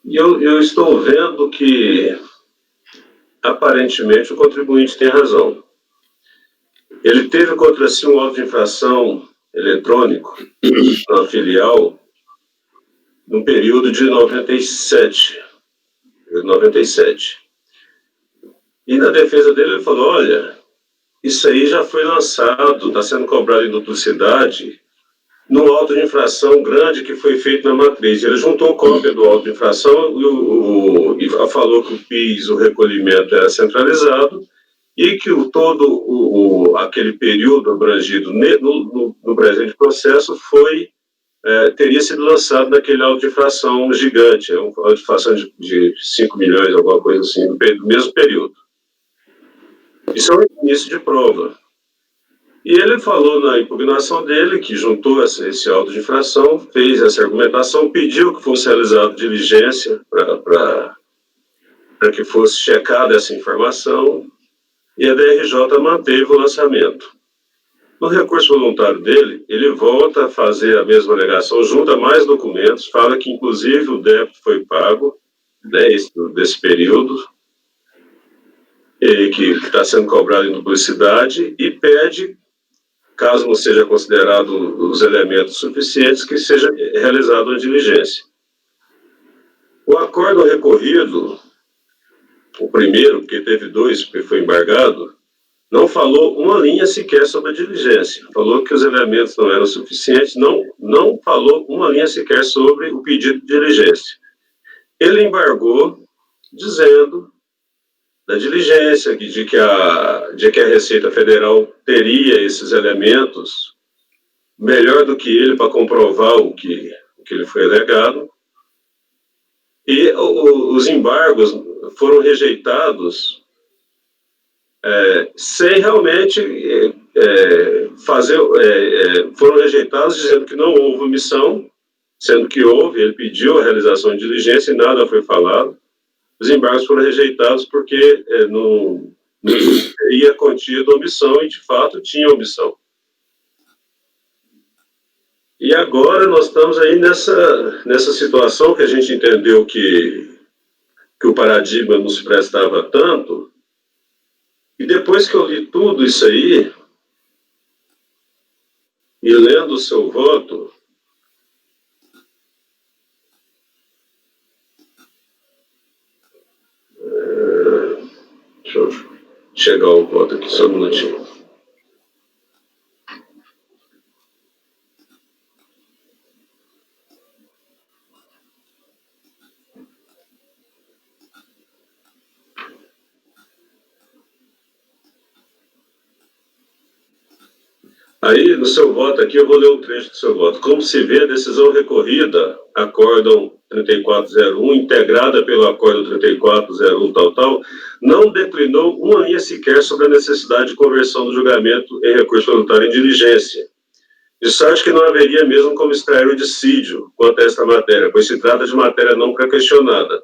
E eu estou vendo que, aparentemente, o contribuinte tem razão. Ele teve contra si um auto de infração eletrônico na filial no período de 97. E na defesa dele ele falou, olha, isso aí já foi lançado, está sendo cobrado em duplicidade, no auto de infração grande que foi feito na matriz. Ele juntou cópia do auto de infração e falou que o PIS, o recolhimento, era centralizado e que aquele período abrangido no presente processo teria sido lançado naquele auto de infração gigante, um auto de infração de 5 milhões, alguma coisa assim, no mesmo período. Isso é um início de prova. E ele falou na impugnação dele que juntou esse auto de infração, fez essa argumentação, pediu que fosse realizada diligência para que fosse checada essa informação, e a DRJ manteve o lançamento. No recurso voluntário dele, ele volta a fazer a mesma alegação, junta mais documentos, fala que inclusive o débito foi pago, né, desse período, e que está sendo cobrado em duplicidade, e pede, caso não seja considerado os elementos suficientes, que seja realizada uma diligência. O acordo recorrido, o primeiro, porque teve dois, porque foi embargado, não falou uma linha sequer sobre a diligência. Falou que os elementos não eram suficientes, não falou uma linha sequer sobre o pedido de diligência. Ele embargou, dizendo da diligência, de que a Receita Federal teria esses elementos melhor do que ele para comprovar o que lhe foi alegado. E os embargos foram rejeitados sem realmente foram rejeitados dizendo que não houve omissão, sendo que houve, ele pediu a realização de diligência e nada foi falado. Os embargos foram rejeitados porque não teria contido omissão e, de fato, tinha omissão. E agora nós estamos aí nessa situação que a gente entendeu que o paradigma não se prestava tanto. E depois que eu li tudo isso aí, e lendo o seu voto, deixa eu chegar ao voto aqui, só um minutinho. Aí, no seu voto aqui, eu vou ler um trecho do seu voto. Como se vê, a decisão recorrida, acórdão 3401, integrada pelo acórdão 3401 tal, não declinou uma linha sequer sobre a necessidade de conversão do julgamento em recurso voluntário em diligência. De sorte que não haveria mesmo como extrair o dissídio quanto a esta matéria, pois se trata de matéria não pré-questionada.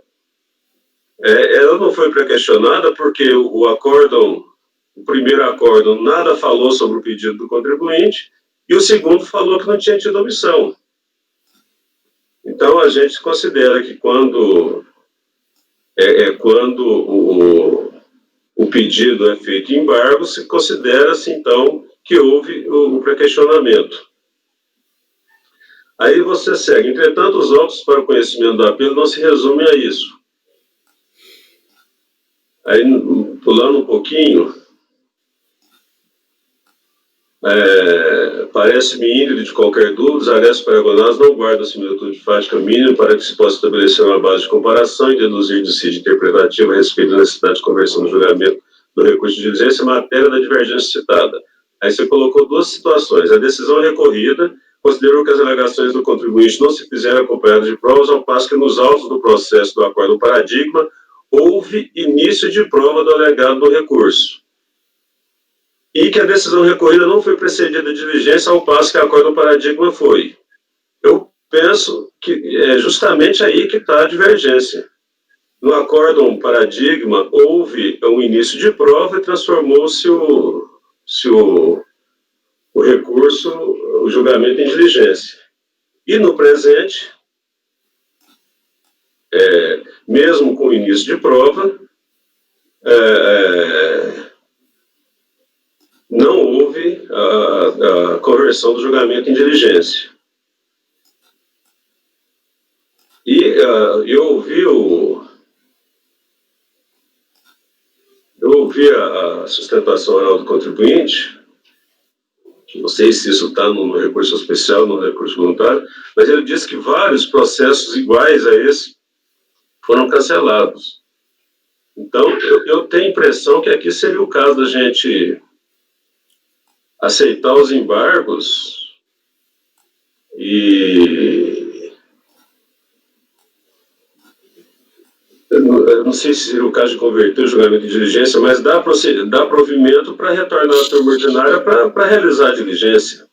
Ela não foi pré-questionada porque o primeiro acórdão nada falou sobre o pedido do contribuinte e o segundo falou que não tinha tido omissão. Então, a gente considera que quando o pedido é feito em embargo, se considera-se, então, que houve o pré-questionamento. Aí você segue. Entretanto, os autos para o conhecimento do apelo não se resumem a isso. Aí, pulando um pouquinho, parece-me íngreme de qualquer dúvida, os arestos paragonados não guardam similitude fática mínima para que se possa estabelecer uma base de comparação e deduzir de si de interpretativa a respeito da necessidade de conversão do julgamento do recurso de diligência em matéria da divergência citada. Aí você colocou duas situações. A decisão recorrida considerou que as alegações do contribuinte não se fizeram acompanhadas de provas, ao passo que nos autos do processo do acordo paradigma houve início de prova do alegado no recurso. E que a decisão recorrida não foi precedida de diligência, ao passo que o acordo paradigma foi. Eu penso que é justamente aí que está a divergência. No acórdão paradigma, houve um início de prova e transformou-se o recurso, o julgamento em diligência. E no presente, mesmo com o início de prova, não houve a conversão do julgamento em diligência. E eu ouvi a sustentação oral do contribuinte, não sei se isso está no recurso especial, no recurso voluntário, mas ele disse que vários processos iguais a esse foram cancelados. Então, eu tenho a impressão que aqui seria o caso da gente aceitar os embargos e... Eu não sei se seria o caso de converter o julgamento de diligência, mas dá provimento para retornar à turma ordinária para realizar a diligência.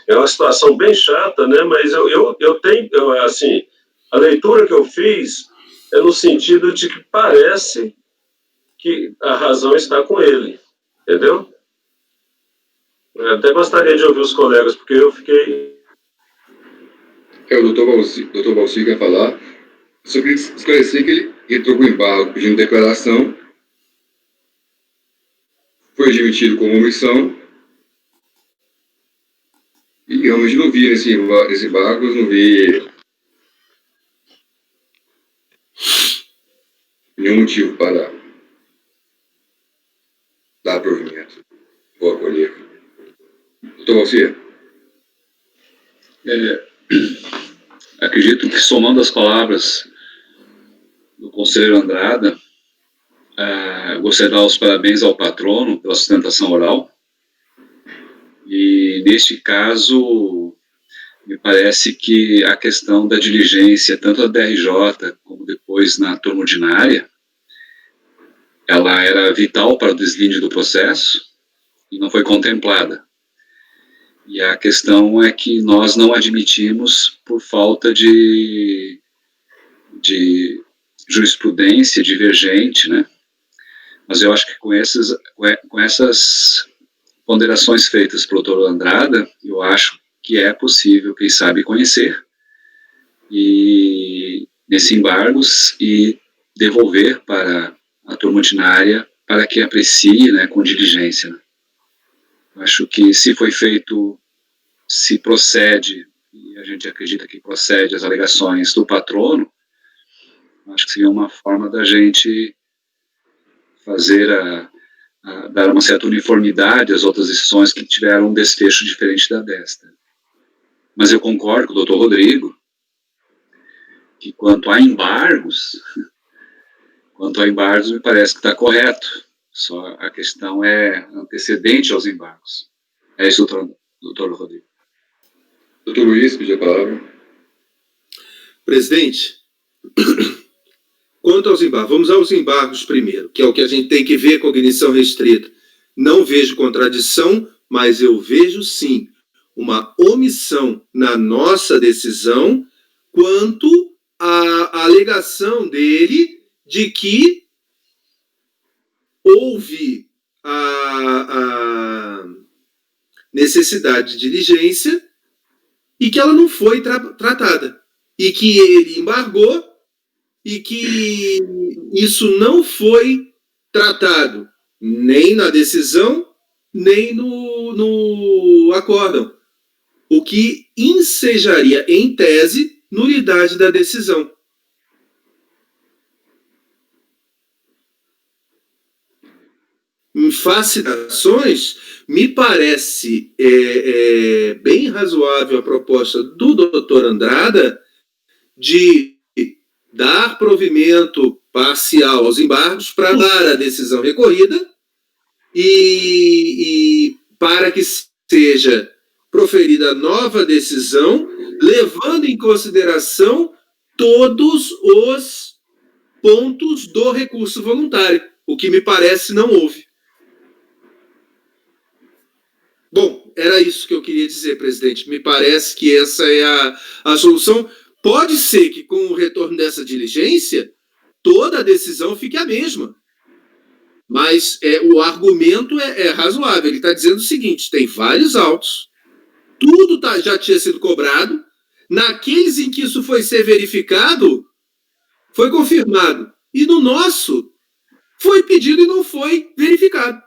É uma situação bem chata, né? Mas eu tenho, assim, a leitura que eu fiz é no sentido de que parece que a razão está com ele, entendeu? Eu até gostaria de ouvir os colegas, porque eu fiquei... O doutor Valci quer falar. Só queria esclarecer que ele entrou com embargo pedindo declaração, foi admitido como omissão, e realmente não vi nesse embargo, não vi nenhum motivo para dar provimento ou acolher. Doutor Valci? Acredito que, somando as palavras do conselheiro Andrada, gostaria de dar os parabéns ao patrono pela sustentação oral. E, neste caso, me parece que a questão da diligência, tanto da DRJ como depois na turma ordinária, ela era vital para o deslinde do processo e não foi contemplada. E a questão é que nós não admitimos por falta de jurisprudência divergente, né? Mas eu acho que com essas ponderações feitas pelo doutor Andrada, eu acho que é possível, quem sabe, conhecer e nesses embargos e devolver para a turma ordinária para que aprecie, né, com diligência, né? Acho que se foi feito, se procede, e a gente acredita que procede as alegações do patrono, acho que seria uma forma da gente fazer dar uma certa uniformidade às outras decisões que tiveram um desfecho diferente da desta. Mas eu concordo com o doutor Rodrigo que quanto a embargos me parece que está correto. Só a questão é antecedente aos embargos. É isso, doutor Rodrigo. Doutor Luiz, pediu a palavra. Presidente, quanto aos embargos, vamos aos embargos primeiro, que é o que a gente tem que ver com cognição restrita. Não vejo contradição, mas eu vejo sim uma omissão na nossa decisão quanto à alegação dele de que houve a necessidade de diligência e que ela não foi tratada. E que ele embargou e que isso não foi tratado nem na decisão, nem no acórdão. o que ensejaria, em tese, nulidade da decisão. Em face das ações, me parece bem razoável a proposta do doutor Andrada de dar provimento parcial aos embargos para dar a decisão recorrida e para que seja proferida nova decisão, levando em consideração todos os pontos do recurso voluntário, o que me parece não houve. Bom, era isso que eu queria dizer, presidente. Me parece que essa é a solução. Pode ser que, com o retorno dessa diligência, toda a decisão fique a mesma. Mas o argumento é razoável. Ele está dizendo o seguinte: tem vários autos, tudo já tinha sido cobrado, naqueles em que isso foi ser verificado, foi confirmado. E no nosso, foi pedido e não foi verificado.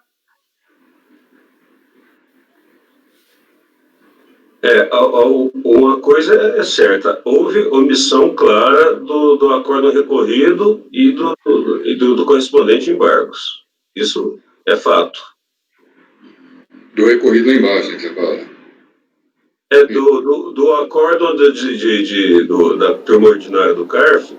Uma coisa é certa, houve omissão clara do acordo recorrido e do correspondente embargos. Isso é fato. Do recorrido lá embaixo, que você fala. Do acordo da turma ordinária do CARF,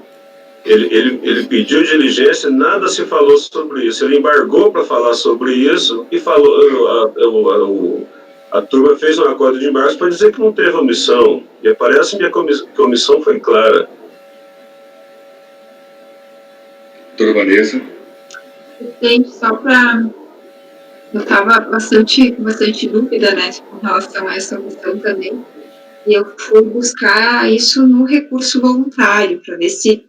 ele pediu diligência, nada se falou sobre isso. Ele embargou para falar sobre isso e falou... A turma fez um acordo de embargos para dizer que não teve omissão. E parece-me que a omissão foi clara. Doutora Vanessa. Gente, só para... Eu estava bastante dúvida, né, com relação a essa questão também. E eu fui buscar isso no recurso voluntário, para ver se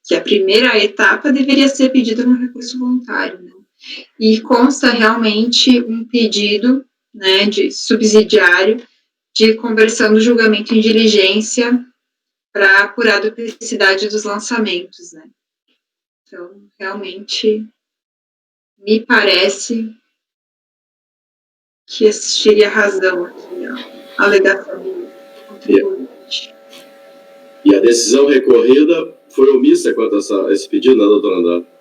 que a primeira etapa deveria ser pedida no recurso voluntário, né? E consta realmente um pedido, né, de subsidiário de conversão do julgamento em diligência para apurar a duplicidade dos lançamentos, né? Então, realmente, me parece que existiria razão aqui, a alegação do contribuinte. E a decisão recorrida foi omissa quanto a esse pedido, né, doutora Andrada?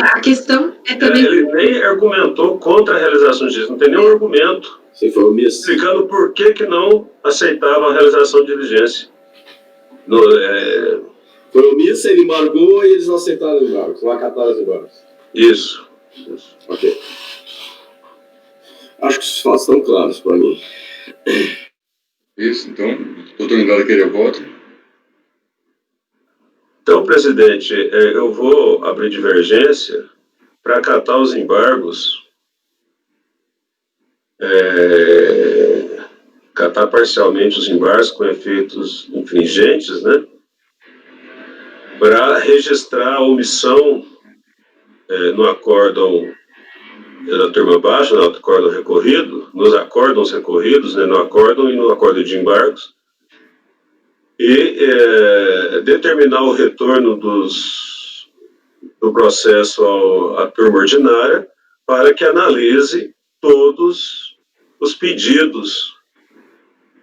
A questão é também... Ele nem argumentou contra a realização de diligência, não tem nenhum argumento. Sim, foi omisso. Explicando por que não aceitava a realização de diligência. Foi omisso, ele embargou e eles não aceitaram os embargos, não acataram os embargos. Isso. Ok. Acho que os fatos estão claros para mim. Isso, então, doutor Andrada queria voto. Então, presidente, eu vou abrir divergência para acatar os embargos, acatar parcialmente os embargos com efeitos infringentes, né? Para registrar a omissão no acórdão da turma baixa, no acórdão recorrido, nos acórdãos recorridos, né, no acórdão e no acórdão de embargos, e determinar o retorno do processo à turma ordinária para que analise todos os pedidos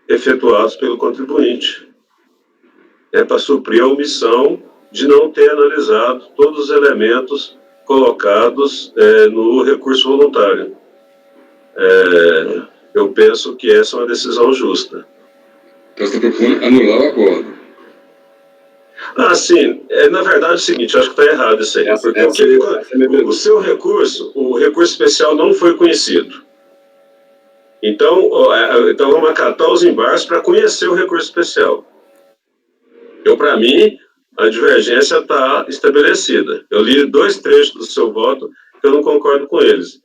efetuados pelo contribuinte. Para suprir a omissão de não ter analisado todos os elementos colocados no recurso voluntário. Eu penso que essa é uma decisão justa. Então você está propondo anular o acordo. Sim. Na verdade é o seguinte, acho que está errado isso aí. Porque o seu recurso, o recurso especial não foi conhecido. Então vamos acatar os embargos para conhecer o recurso especial. Para mim, a divergência está estabelecida. Eu li 2 trechos do seu voto que eu não concordo com eles.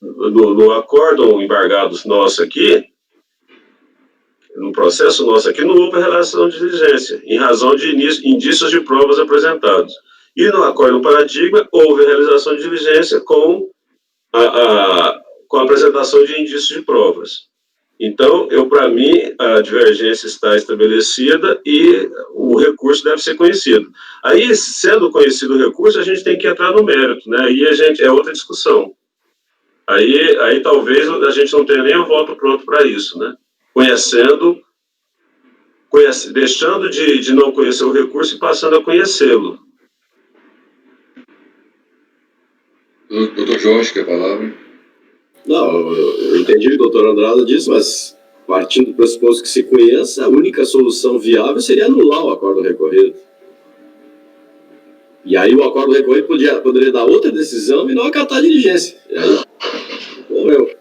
No acórdão embargados nosso aqui, no processo nosso aqui, não houve relação de diligência, em razão de indícios de provas apresentados. E no acórdão paradigma, houve realização de diligência com a apresentação de indícios de provas. Então, para mim, a divergência está estabelecida e o recurso deve ser conhecido. Aí, sendo conhecido o recurso, a gente tem que entrar no mérito, né? Aí é outra discussão. Aí talvez a gente não tenha nem o voto pronto para isso, né? Deixando de não conhecer o recurso e passando a conhecê-lo. Doutor Jorge, quer a palavra? Não, eu entendi o que o doutor Andrada disse, mas partindo do pressuposto que se conheça, a única solução viável seria anular o acordo recorrido. E aí o acordo recorrido poderia dar outra decisão e não acatar a diligência. E aí, morreu.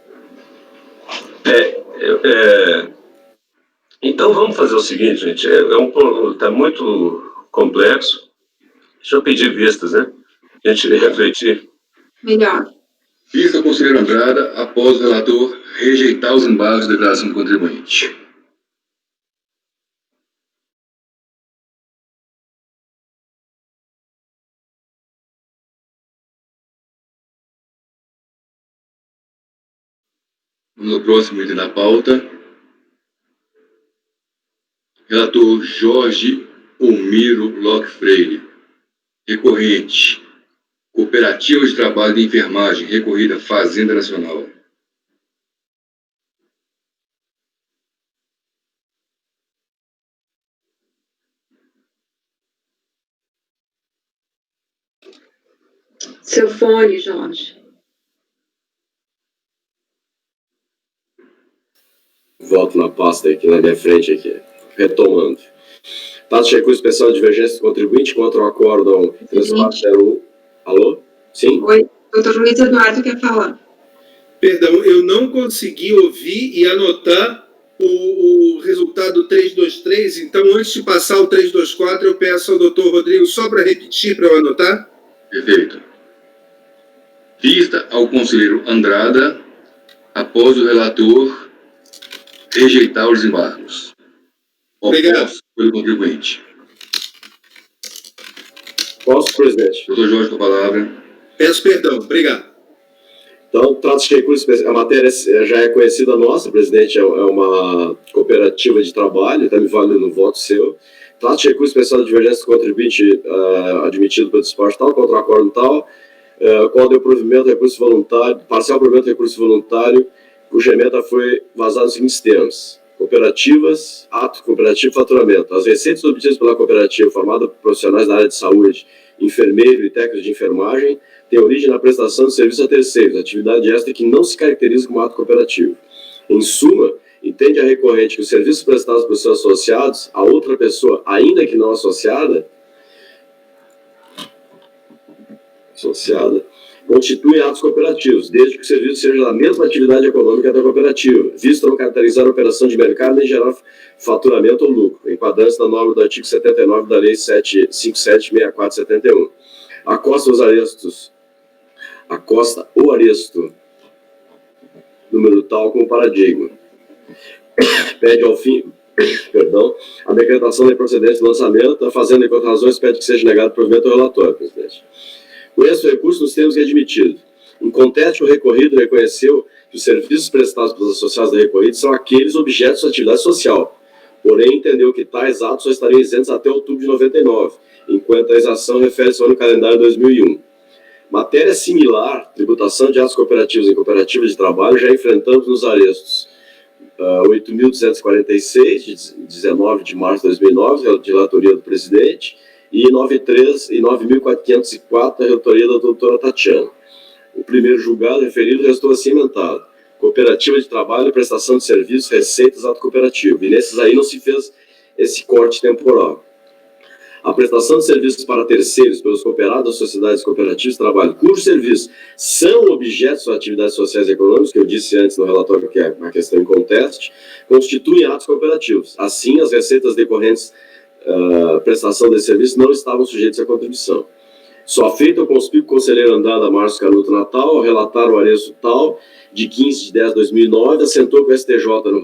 Então vamos fazer o seguinte, gente, está muito complexo. Deixa eu pedir vistas, né? A gente refletir. Melhor. Vista, conselheiro Andrada, após o relator rejeitar os embargos da declaração do contribuinte. No próximo item da pauta, relator Jorge Omiro Locke Freire, recorrente, Cooperativa de Trabalho de Enfermagem, recorrida Fazenda Nacional. Seu fone, Jorge. Volto na pasta aqui na minha frente aqui. Retomando. Taxa de recurso especial de divergência do contribuinte contra o acórdão 3401. Alô? Sim? Oi, doutor Luiz Eduardo quer falar. Perdão, eu não consegui ouvir e anotar o resultado do 323, então antes de passar o 324, eu peço ao doutor Rodrigo só para repetir, para eu anotar. Perfeito. Vista ao conselheiro Andrada, após o relator rejeitar os embargos. Obrigado. Pelo contribuinte. Posso, presidente? Doutor Jorge, com a palavra. Peço perdão, obrigado. Então, trata-se de recurso especial. A matéria já é conhecida nossa, presidente, é uma cooperativa de trabalho, está me valendo no voto seu. Trata-se de recurso especial de divergência do contribuinte admitido pelo despacho tal, contra o acordo tal, qual deu provimento recurso voluntário, parcial provimento recurso voluntário, cuja emenda foi vazada nos seguintes termos: cooperativas, ato cooperativo e faturamento. As receitas obtidas pela cooperativa, formada por profissionais da área de saúde, enfermeiro e técnicos de enfermagem, tem origem na prestação de serviço a terceiros, atividade esta que não se caracteriza como ato cooperativo. Em suma, entende a recorrente que os serviços prestados por seus associados a outra pessoa, ainda que não associada, constituem atos cooperativos, desde que o serviço seja da mesma atividade econômica da cooperativa, visto não caracterizar a operação de mercado nem gerar faturamento ou lucro, enquadrando-se na norma do artigo 79 da Lei 757/6471. Acosta o aresto, número tal como paradigma. Pede ao fim, a decretação da improcedência do lançamento, a Fazenda, enquanto razões, pede que seja negado o provimento ao relatório, presidente. Conheço o recurso nos termos que é admitido. Em conteste, o recorrido reconheceu que os serviços prestados pelos associados da recorrida são aqueles objetos de atividade social, porém entendeu que tais atos só estariam isentos até outubro de 99, enquanto a exação refere-se ao ano calendário 2001. Matéria similar, tributação de atos cooperativos em cooperativas de trabalho, já enfrentamos nos arestos 8.246, de 19 de março de 2009, de relatoria do presidente, e 9.404, da relatoria da doutora Tatiana. O primeiro julgado referido restou assim emendado: cooperativa de trabalho, prestação de serviços, receitas, ato cooperativo. E nesses aí não se fez esse corte temporal. A prestação de serviços para terceiros pelos cooperados das sociedades cooperativas de trabalho, cujos serviços são objetos de atividades sociais e econômicas, que eu disse antes no relatório que é uma questão em conteste, constituem atos cooperativos. Assim, as receitas decorrentes prestação de serviço não estavam sujeitos à contribuição. Só feito ao conspícuo conselheiro Andrada Márcio Canuto Natal, ao relatar o aresto tal, de 15 de 10 de 2009, assentou que o STJ, no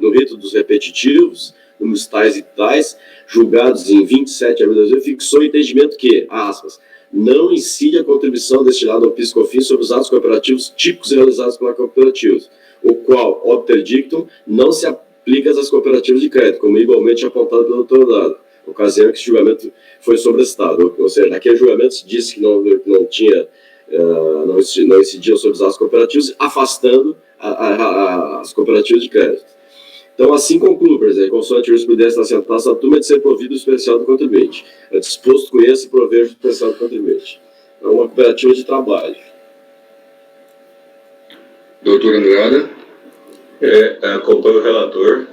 rito dos repetitivos, números tais e tais, julgados em 27 de abril de 2000, fixou o entendimento que, aspas, não incide a contribuição destinada ao PIS/COFINS sobre os atos cooperativos típicos realizados pela cooperativa, o qual, obter dictum, não se aplica às cooperativas de crédito, como igualmente apontado pelo doutor Andrada, ocasião que esse julgamento foi sobrestado. Ou seja, naquele julgamento se disse que não tinha não incidiam sobre os atos cooperativos, afastando as cooperativas de crédito. Então, assim concluo, presidente, consoante a jurisprudência da sentença, a turma é de ser provido especial do contribuinte. É disposto, conheça e proveja o especial do contribuinte. É uma cooperativa de trabalho. Doutor Andrada. Acompanho o relator.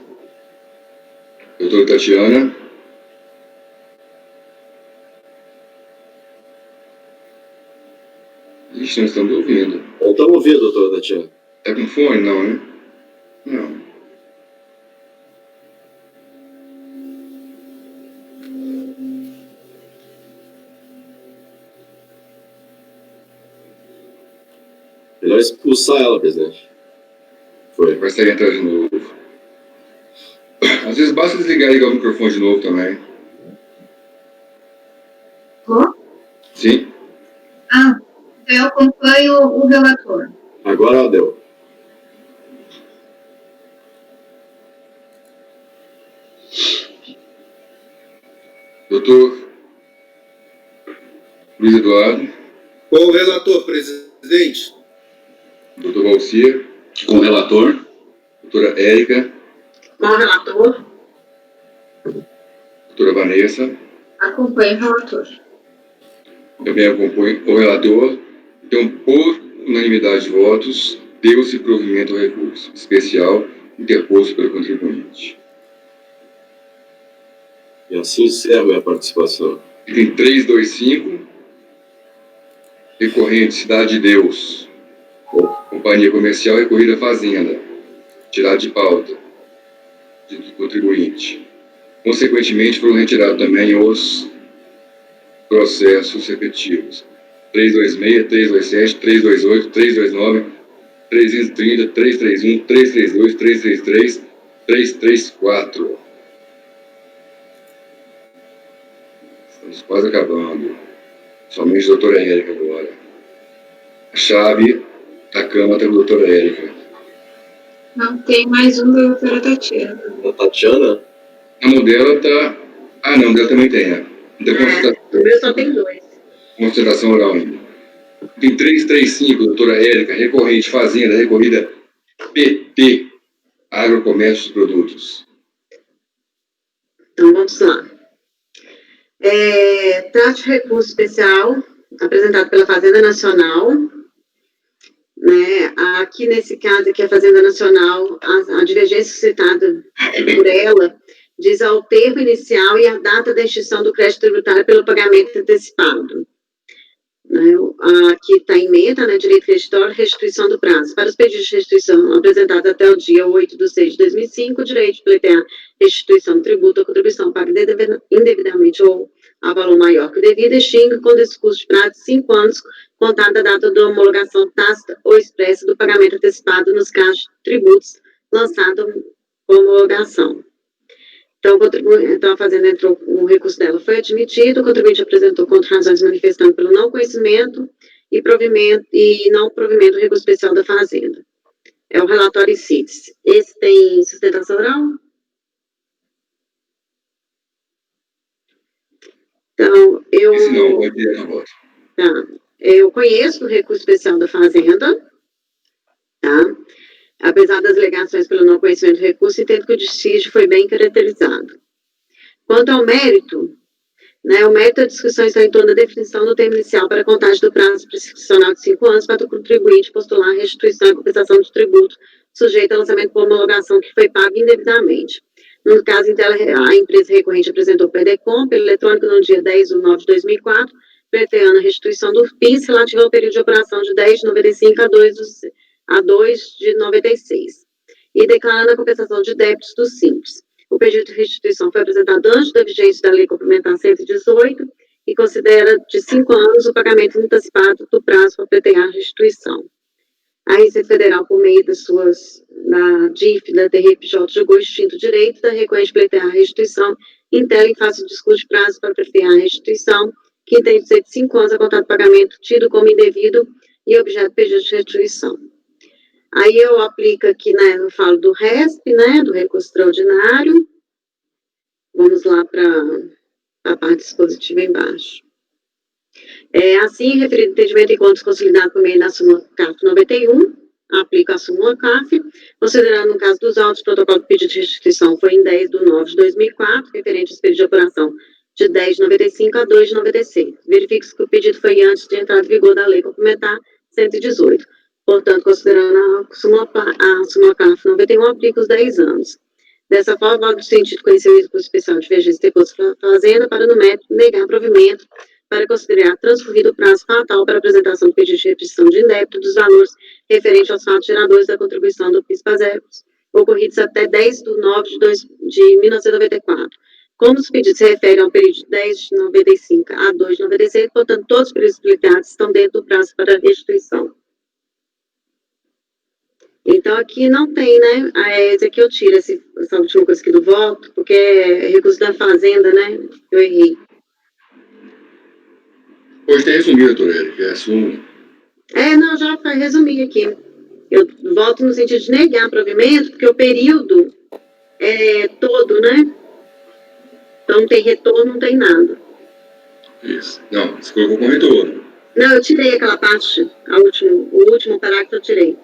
Doutora Tatiana. Ixi, nós estamos ouvindo. Não estamos ouvindo, doutora Tatiana. É com fone? Não, né? Não. Melhor expulsar ela, presidente. Foi. Vai sair entrar de novo. Às vezes basta desligar e ligar o microfone de novo também. Sim. Ah, então eu acompanho o relator. Agora deu. Doutor Luiz Eduardo. Com o relator, presidente. Doutor Valcir. Com o relator. Doutora Érica. Com o relator. Doutora Vanessa. Acompanho o relator. Também acompanho o relator. Então, por unanimidade de votos, deu-se provimento ao recurso especial interposto pelo contribuinte. E assim encerro a participação. Item 325, recorrente Cidade de Deus, Companhia Comercial Recorrida Fazenda, tirado de pauta do contribuinte. Consequentemente, foram retirados também os processos repetitivos. 326, 327, 328, 329, 330, 331, 332, 333, 334. Estamos quase acabando. Somente a doutora Érica agora. A chave da Câmara está com a doutora Érica. Não, tem mais um da doutora Tatiana. A Tatiana? A mão dela está... Ah, não, dela também tem, né? O meu só tem 2. Consideração oral ainda. Tem 335, doutora Érica, recorrente Fazenda, recorrida PT, Agrocomércio de Produtos. Então, vamos lá. Trate de recurso especial apresentado pela Fazenda Nacional, né? Aqui, nesse caso, aqui a Fazenda Nacional, a divergência citada por ela diz ao termo inicial e a data da extinção do crédito tributário pelo pagamento antecipado. Né? Aqui está a emenda, né? Direito creditório, restituição do prazo. Para os pedidos de restituição apresentados até o dia 8/6/2005, o direito de pleitear restituição do tributo ou contribuição paga indevidamente ou a valor maior que o devido, extingue com descusto de prazo de 5 anos, contada a data da homologação tácita ou expressa do pagamento antecipado nos casos de tributos lançados com homologação. Então, a Fazenda entrou, o recurso dela foi admitido, o contribuinte apresentou contra-razões manifestando pelo não conhecimento e não provimento do recurso especial da Fazenda. É o relatório CITES. Esse tem sustentação oral? Então, Esse não, pode ir na voto. Tá. Eu conheço o recurso especial da Fazenda, tá? Apesar das alegações pelo não conhecimento do recurso, entendo que o dissídio foi bem caracterizado. Quanto ao mérito, né, o mérito da discussão está em torno da definição do termo inicial para a contagem do prazo prescricional de 5 anos para o contribuinte postular a restituição e compensação de tributo sujeito ao lançamento por homologação que foi pago indevidamente. No caso, então, a empresa recorrente apresentou o PDCOM pelo eletrônico no dia 10/9/2004, pleiteando a restituição do PIS relativo ao período de operação de 10/95 a 2/96, e declarando a compensação de débitos do Simples. O pedido de restituição foi apresentado antes da vigência da Lei Complementar 118 e considera de 5 anos o pagamento antecipado do prazo para pleitear a restituição. A Receita Federal, por meio da DIF, da TRPJ, julgou extinto o direito da recorrente pleitear a restituição, intela em face do discurso de prazo para pleitear a restituição, que tem de ser de 5 anos a contar do pagamento tido como indevido e objeto de pedido de restituição. Aí eu aplico aqui, né, eu falo do RESP, né, do recurso extraordinário. Vamos lá para a parte dispositiva embaixo. Assim, referido entendimento em contas consolidado por meio da súmula CAF 91, aplica a súmula CAF, considerando no caso dos autos, o protocolo de pedido de restituição foi em 10 de 9 de 2004, referente ao pedido de apuração de 10 de 95 a 2 de 96. Verifique-se que o pedido foi antes de entrar em vigor da Lei Complementar 118. Portanto, considerando a súmula CAF 91, aplica os 10 anos. Dessa forma, vale o sentido conhecer o recurso especial de divergência de recursos para a Fazenda para, no mérito, negar provimento para considerar transcorrido o prazo fatal para apresentação do pedido de restituição de indébito dos valores referentes aos fatos geradores da contribuição do PIS/PASEP, ocorridos até 10 de 9 de 1994. Como os pedidos se referem ao período de 10 de 95 a 2 de 96, portanto, todos os períodos explicados estão dentro do prazo para restituição. Então, aqui não tem, né? Esse aqui eu tiro essa última coisa aqui do voto, porque é recurso da Fazenda, né? Eu errei. Pode ter resumido, doutora Érica, a súmula. Não, já resumi aqui. Eu voto no sentido de negar provimento, porque o período é todo, né? Então, não tem retorno, não tem nada. Isso. Não, você colocou com retorno. Não, eu tirei aquela parte, o último parágrafo eu tirei.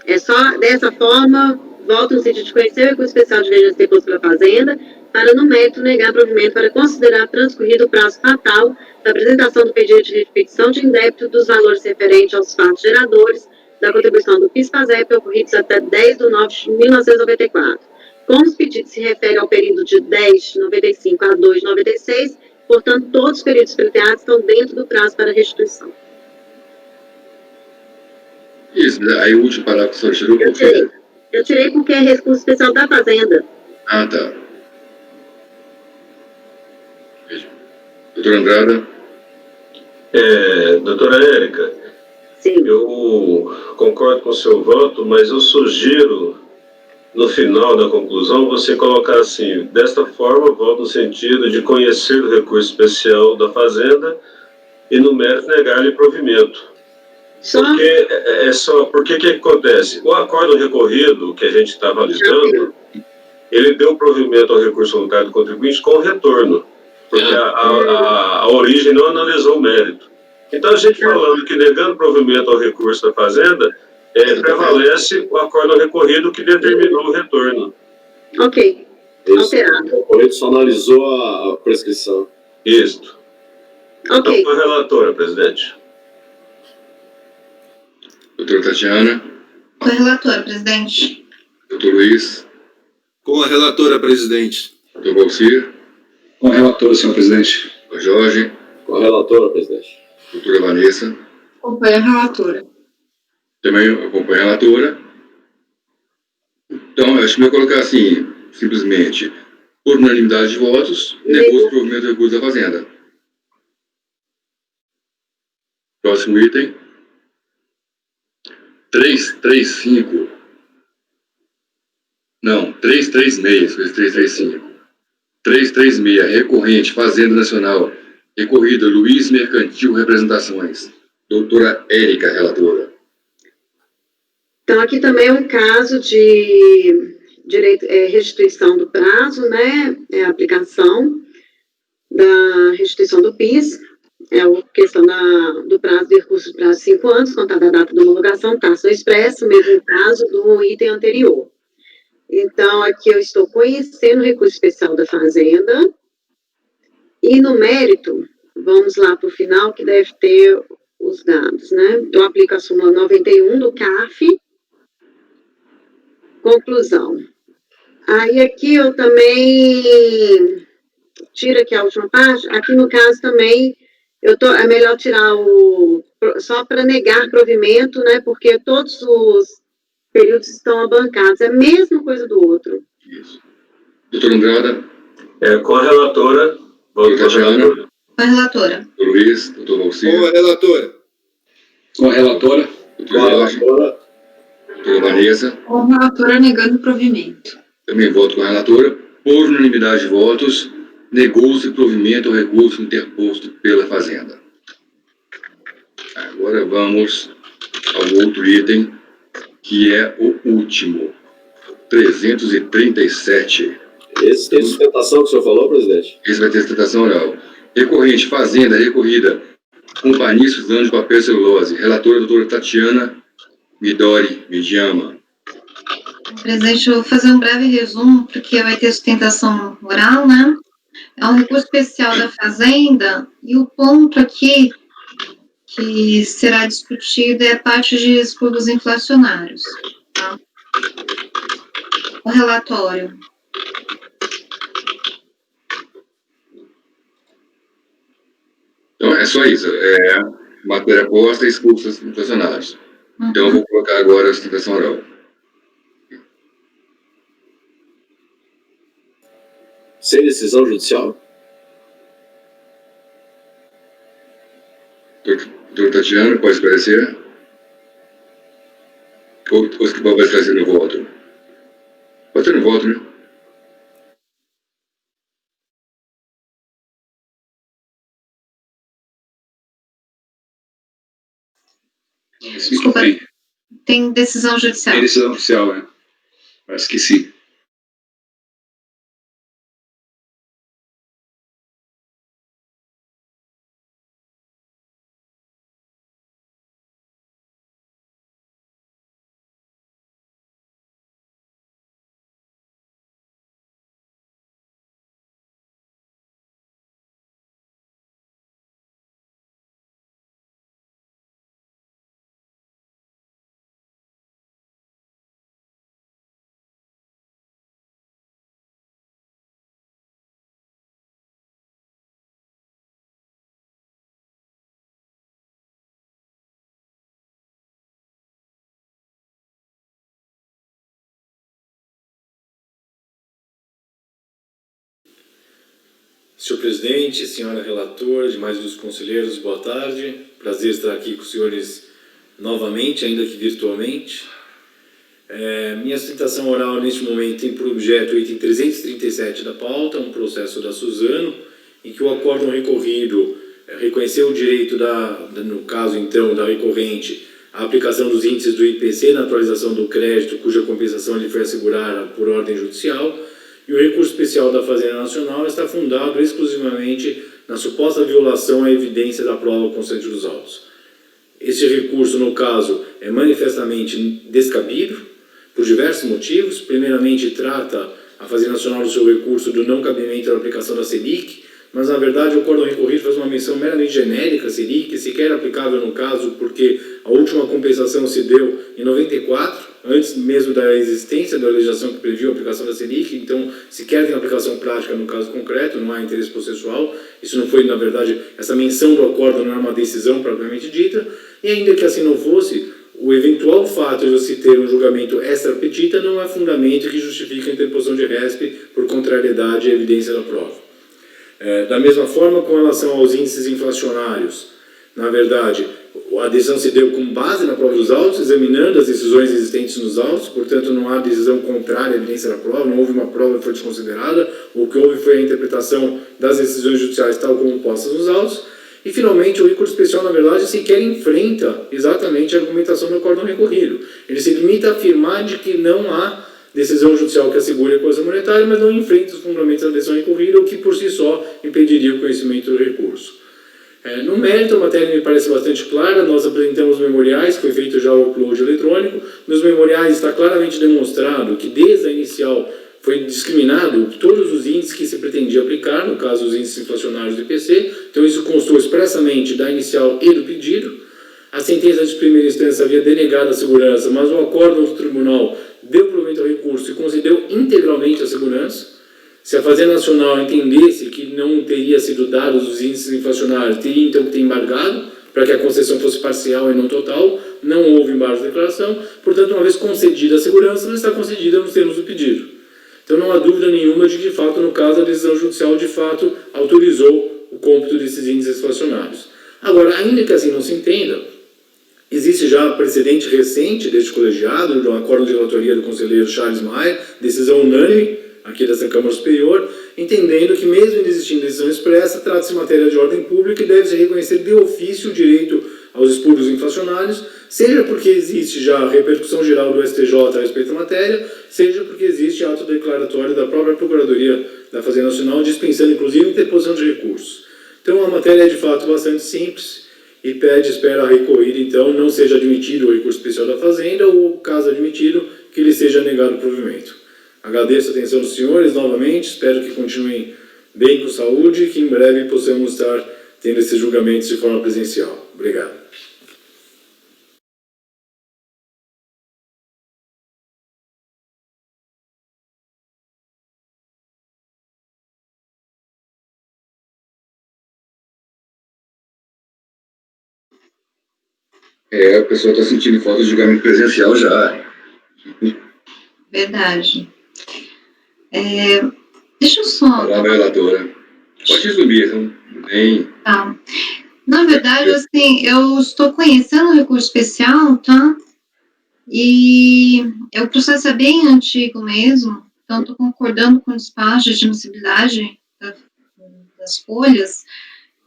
É só dessa forma, volto no sentido de conhecer o recurso especial de divergência de recursos pela Fazenda, para, no mérito, negar provimento para considerar transcorrido o prazo fatal da apresentação do pedido de restituição de indébito dos valores referentes aos fatos geradores da contribuição do PIS/PASEP ocorridos até 10 de 9 de 1994. Como os pedidos se referem ao período de 10 de 95 a 2 de 96, portanto, todos os períodos pleiteados estão dentro do prazo para restituição. Isso, aí o último parágrafo só tirou porque... Eu tirei porque é recurso especial da Fazenda. Ah, tá. Veja. Doutora Andrada. Doutora Érica, Sim. Eu concordo com o seu voto, mas eu sugiro, no final da conclusão, você colocar assim: desta forma, voto no sentido de conhecer o recurso especial da Fazenda e, no mérito, negar-lhe provimento. Porque o que acontece? O acordo recorrido que a gente está validando, ele deu provimento ao recurso voluntário do contribuinte com retorno, porque a origem não analisou o mérito. Então, a gente falando que negando provimento ao recurso da Fazenda, prevalece o acordo recorrido que determinou o retorno. Ok. Alterado. O recorrido só analisou a prescrição. Isso. Ok. Então, a relatora, presidente. Doutora Tatiana. Com a relatora, presidente. Doutor Luiz. Com a relatora, presidente. Doutor Valcir. Com a relatora, senhor presidente. Doutor Jorge. Com a relatora, presidente. Doutora Vanessa. Acompanho a relatora. Também acompanha a relatora. Então, acho que eu vou colocar assim, simplesmente, por unanimidade de votos, negou o provimento do recurso da Fazenda. Próximo item. 335. Não, 336, foi 335. 336, recorrente, Fazenda Nacional. Recorrida, Luiz Mercantil Representações. Doutora Érica, relatora. Então, aqui também é um caso de restituição do prazo, né? Aplicação da restituição do PIS. A questão do prazo de recurso para 5 anos, contada a data da homologação, caso expresso, mesmo caso do item anterior. Então, aqui eu estou conhecendo o recurso especial da Fazenda. E no mérito, vamos lá para o final, que deve ter os dados, né? Eu aplico a súmula 91 do CAF. Conclusão. Aí aqui eu também tiro aqui a última parte. Aqui no caso também, é melhor tirar só para negar provimento, né? Porque todos os períodos estão abancados. É a mesma coisa do outro. Isso. Doutor Andrada. Com a relatora. Doutor Tatiana. Com a relatora. Doutor Luiz. Doutor Valcir. Com a relatora. Com a relatora. Doutor Jorge. Doutora Vanessa. Com a relatora negando provimento. Também voto com a relatora. Por unanimidade de votos, negou-se provimento ao recurso interposto pela Fazenda. Agora vamos ao outro item, que é o último. 337. Esse tem sustentação que o senhor falou, presidente? Esse vai ter sustentação oral. Recorrente, Fazenda, recorrida. Companhia Suzano de Papel e Celulose. Relatora, doutora Tatiana Midori Midiyama. Presidente, eu vou fazer um breve resumo, porque vai ter sustentação oral, né? É um recurso especial da Fazenda, e o ponto aqui que será discutido é a parte de expurgos inflacionários. Tá? O relatório. Então, é só isso. É matéria posta e expulsos inflacionários. Então, eu vou colocar agora a sustentação oral. Sem decisão judicial? Doutor Tatiana, pode esclarecer? Ou que vai esclarecer no voto? Pode ser no voto, né? Desculpa, tem decisão judicial. Tem decisão oficial, né? Parece que sim. Senhor presidente, senhora relatora, demais dos conselheiros, boa tarde. Prazer estar aqui com os senhores novamente, ainda que virtualmente. Minha sustentação oral neste momento tem por objeto o item 337 da pauta, um processo da Suzano, em que o acórdão recorrido reconheceu o direito no caso então da recorrente, a aplicação dos índices do IPC na atualização do crédito, cuja compensação lhe foi assegurada por ordem judicial, e o recurso especial da Fazenda Nacional está fundado exclusivamente na suposta violação à evidência da prova constante dos autos. Este recurso, no caso, é manifestamente descabido, por diversos motivos. Primeiramente, trata a Fazenda Nacional do seu recurso do não cabimento da aplicação da Selic, mas, na verdade, o acórdão recorrido faz uma menção meramente genérica à Selic, sequer aplicável no caso, porque a última compensação se deu em 94, antes mesmo da existência da legislação que previu a aplicação da Selic, então sequer tem aplicação prática no caso concreto, não há interesse processual. Isso não foi, na verdade, essa menção do acórdão não é uma decisão propriamente dita, e ainda que assim não fosse, o eventual fato de você ter um julgamento extra petita não é fundamento que justifique a interposição de respe por contrariedade à evidência da prova. Da mesma forma, com relação aos índices inflacionários, na verdade, a decisão se deu com base na prova dos autos, examinando as decisões existentes nos autos, portanto não há decisão contrária à evidência da prova, não houve uma prova que foi desconsiderada, o que houve foi a interpretação das decisões judiciais tal como postas nos autos, e finalmente o recurso especial, na verdade, sequer enfrenta exatamente a argumentação do acórdão recorrido. Ele se limita a afirmar de que não há decisão judicial que assegure a coerção monetária, mas não enfrenta os fundamentos da decisão recorrida, o que por si só impediria o conhecimento do recurso. No mérito, a matéria me parece bastante clara. Nós apresentamos memoriais, foi feito já o upload eletrônico. Nos memoriais está claramente demonstrado que desde a inicial foi discriminado todos os índices que se pretendia aplicar, no caso os índices inflacionários do IPC, então isso constou expressamente da inicial e do pedido. A sentença de primeira instância havia denegado a segurança, mas o acórdão do tribunal deu provimento ao recurso e concedeu integralmente a segurança. Se a Fazenda Nacional entendesse que não teria sido dados os índices inflacionários, teria então que ter embargado, para que a concessão fosse parcial e não total. Não houve embargo de declaração, portanto, uma vez concedida a segurança, ela está concedida nos termos do pedido. Então não há dúvida nenhuma de que, de fato, no caso, a decisão judicial, de fato, autorizou o cômputo desses índices inflacionários. Agora, ainda que assim não se entenda, existe já precedente recente deste colegiado, do acordo de relatoria do conselheiro Charles Maia, decisão unânime aqui dessa Câmara Superior, entendendo que, mesmo existindo decisão expressa, trata-se de matéria de ordem pública e deve-se reconhecer de ofício o direito aos expurgos inflacionários, seja porque existe já a repercussão geral do STJ a respeito da matéria, seja porque existe ato declaratório da própria Procuradoria da Fazenda Nacional, dispensando inclusive a interposição de recursos. Então, a matéria é de fato bastante simples e espera a recorrida, então, não seja admitido o recurso especial da Fazenda ou, caso admitido, que lhe seja negado o provimento. Agradeço a atenção dos senhores novamente, espero que continuem bem com saúde e que em breve possamos estar tendo esses julgamentos de forma presencial. Obrigado. A pessoa está sentindo falta de julgamento presencial já. Verdade. Deixa eu só... Palavra relatora. Pode resumir, não tem... Tá. Na verdade, assim, eu estou conhecendo o recurso especial, tá? E o processo é bem antigo mesmo, então estou concordando com o despacho de admissibilidade das folhas.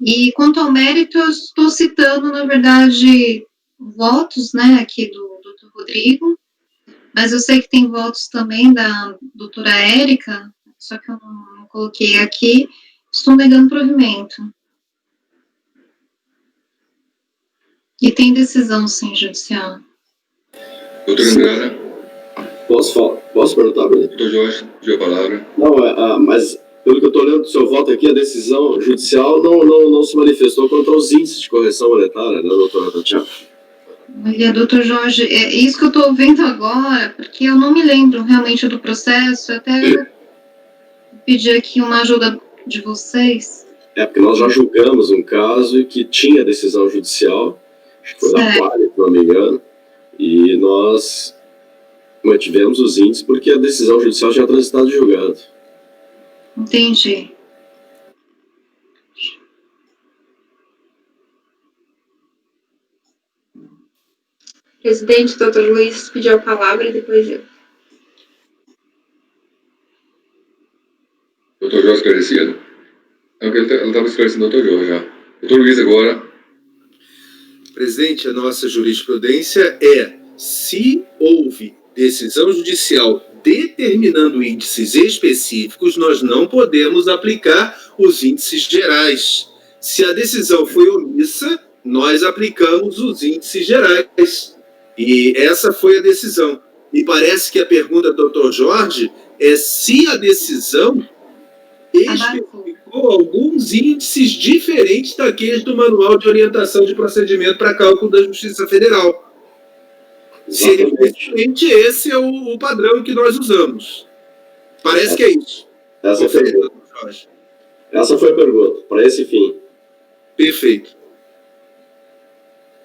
E quanto ao mérito, eu estou citando, na verdade, votos, né, aqui do Dr. Rodrigo, mas eu sei que tem votos também da doutora Érica, só que eu não coloquei aqui, estou negando provimento. E tem decisão, sim, judicial. Doutora Andrada. Posso perguntar, Bruno? Doutor Jorge, pediu a palavra. Não, mas pelo que eu estou lendo do seu voto aqui, a decisão judicial não se manifestou contra os índices de correção monetária, né, doutora Tatiana? Olha, doutor Jorge, é isso que eu estou vendo agora, porque eu não me lembro realmente do processo, até pedir aqui uma ajuda de vocês. Porque nós já julgamos um caso que tinha decisão judicial, acho que foi da Quali, se não me engano, e nós mantivemos os índices porque a decisão judicial já tinha transitado de julgado. Entendi. Presidente, doutor Luiz pediu a palavra e depois eu. Doutor Jorge esclarecido? Ela estava esclarecendo o doutor Jorge já. Doutor Luiz agora. Presidente, a nossa jurisprudência se houve decisão judicial determinando índices específicos, nós não podemos aplicar os índices gerais. Se a decisão foi omissa, nós aplicamos os índices gerais. E essa foi a decisão. E parece que a pergunta do Dr. Jorge é se a decisão especificou alguns índices diferentes daqueles do Manual de Orientação de Procedimento para Cálculo da Justiça Federal. Exatamente. Esse é o padrão que nós usamos. Parece que é isso. Essa foi a pergunta, para esse fim. Perfeito.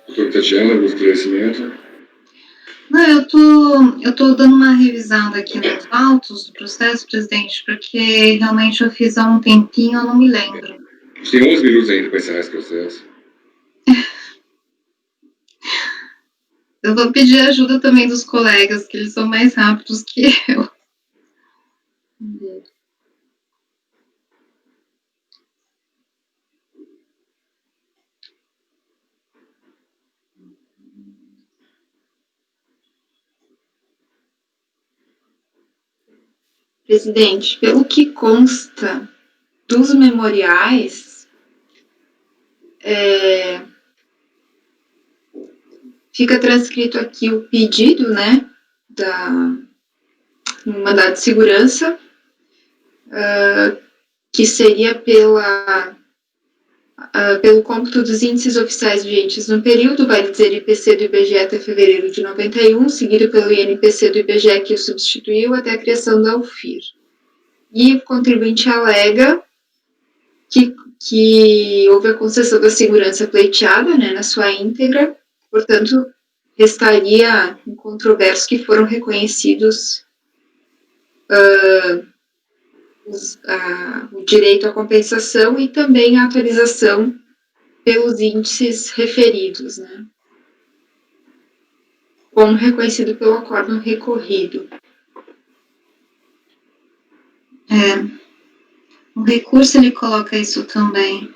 Doutora Tatiana, do esclarecimento. Não, eu tô dando uma revisada aqui nos autos do processo, presidente, porque realmente eu fiz há um tempinho, eu não me lembro. Tem 11 minutos ainda para encerrar esse processo. Eu vou pedir ajuda também dos colegas, que eles são mais rápidos que eu. Presidente, pelo que consta dos memoriais, fica transcrito aqui o pedido, né, no mandado de segurança, que seria pelo cômputo dos índices oficiais vigentes no período, vai dizer IPC do IBGE até fevereiro de 91, seguido pelo INPC do IBGE que o substituiu até a criação da UFIR. E o contribuinte alega que houve a concessão da segurança pleiteada, né, na sua íntegra, portanto, restaria incontroverso que foram reconhecidos o direito à compensação e também a atualização pelos índices referidos, né, como reconhecido pelo acórdão recorrido. O recurso, ele coloca isso também,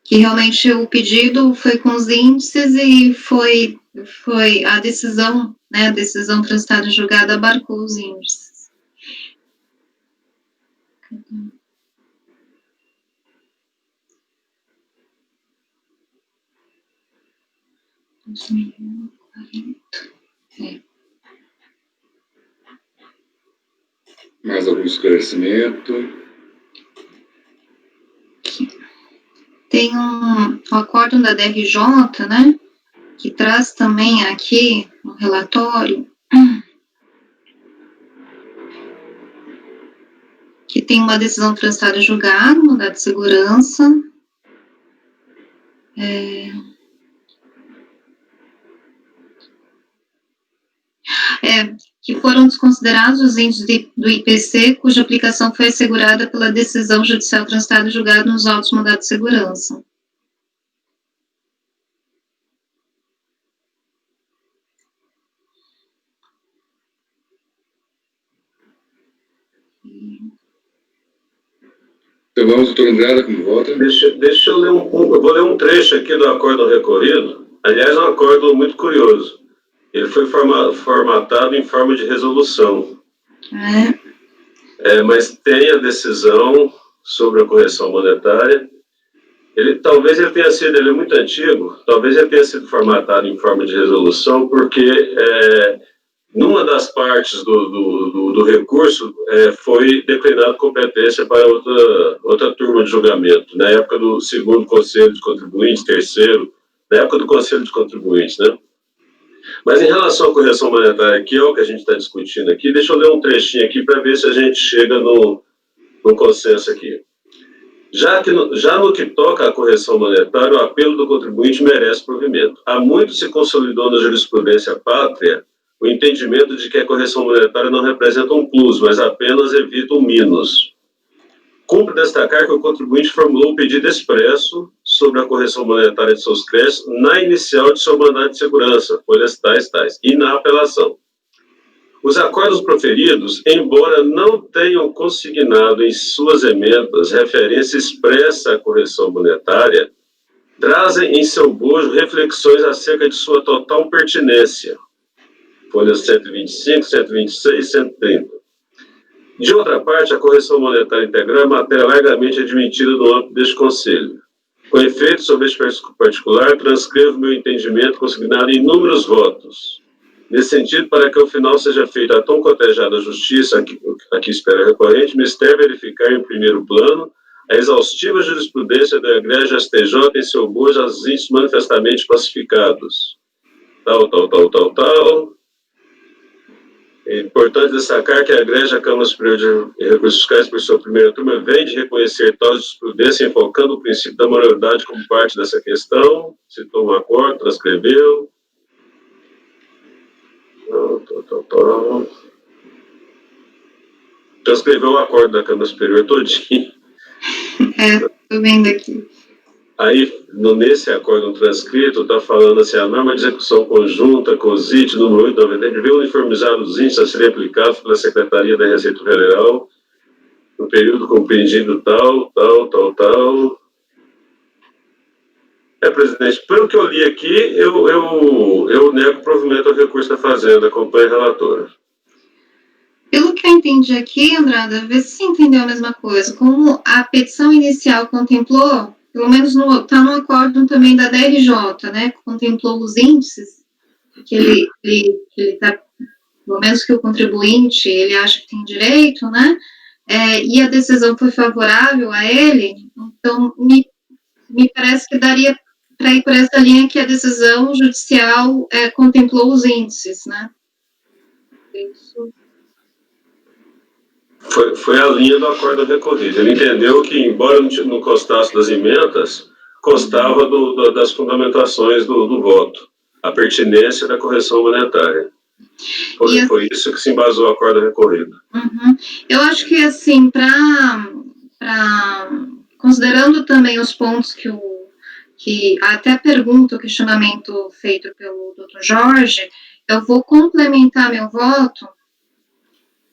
que realmente o pedido foi com os índices e foi a decisão, né, a decisão transitada e julgada abarcou os índices. Mais algum esclarecimento? Tem o acórdão da DRJ, né, que traz também aqui no relatório que tem uma decisão transitada julgada, mandado de segurança, que foram desconsiderados os índices do IPC, cuja aplicação foi assegurada pela decisão judicial transitada julgada nos autos mandados de segurança. Então vamos, doutor Andrada, como vota? Deixa eu ler eu vou ler um trecho aqui do acórdão recorrido. Aliás, é um acórdão muito curioso. Ele foi formatado em forma de resolução. Mas tem a decisão sobre a correção monetária. Talvez ele tenha sido, ele é muito antigo, talvez ele tenha sido formatado em forma de resolução, porque numa das partes do recurso foi declinado competência para outra turma de julgamento, na época do segundo Conselho de Contribuintes, terceiro, na época do Conselho de Contribuintes, né? Mas em relação à correção monetária, que é o que a gente está discutindo aqui, deixa eu ler um trechinho aqui para ver se a gente chega no consenso aqui. Já no que toca à correção monetária, o apelo do contribuinte merece provimento. Há muito se consolidou na jurisprudência pátria o entendimento de que a correção monetária não representa um plus, mas apenas evita um minus. Cumpre destacar que o contribuinte formulou um pedido expresso sobre a correção monetária de seus créditos na inicial de seu mandado de segurança, folhas tais, e na apelação. Os acordos proferidos, embora não tenham consignado em suas emendas referência expressa à correção monetária, trazem em seu bojo reflexões acerca de sua total pertinência. Folhas 125, 126 e 130. De outra parte, a correção monetária integral é matéria largamente admitida no âmbito deste Conselho. Com efeito sobre este particular, transcrevo meu entendimento consignado em inúmeros votos. Nesse sentido, para que ao final seja feita a tão cotejada justiça a que espera a recorrente, mister verificar em primeiro plano a exaustiva jurisprudência do egrégio STJ em seu bojo aos índices manifestamente classificados. É importante destacar que a Igreja Câmara Superior de Recursos Fiscais, por sua primeira turma, vem de reconhecer tal jurisprudência, enfocando o princípio da moralidade como parte dessa questão, citou um acordo, transcreveu. Transcreveu o acordo da Câmara Superior todinho. Tô vendo aqui. Aí, nesse acordo transcrito, está falando assim, a norma de execução conjunta, COSIT, número 890, deve uniformizar os índices a serem aplicados pela Secretaria da Receita Federal no período compreendido tal. Presidente, pelo que eu li aqui, eu nego provimento ao recurso da Fazenda, acompanho a relatora. Pelo que eu entendi aqui, Andrada, vê se você entendeu a mesma coisa. Como a petição inicial contemplou, pelo menos está no acórdão também da DRJ, né, que contemplou os índices, que ele tá, pelo menos que o contribuinte, ele acha que tem direito, né, e a decisão foi favorável a ele, então me parece que daria para ir por essa linha que a decisão judicial contemplou os índices, né. Isso. Foi a linha do acordo recorrido. Ele entendeu que, embora não constasse das emendas, constava das fundamentações do voto, a pertinência da correção monetária. Foi isso que se embasou o acordo recorrido. Uhum. Eu acho que, assim, considerando também os pontos que até a pergunta, o questionamento feito pelo Dr. Jorge, eu vou complementar meu voto,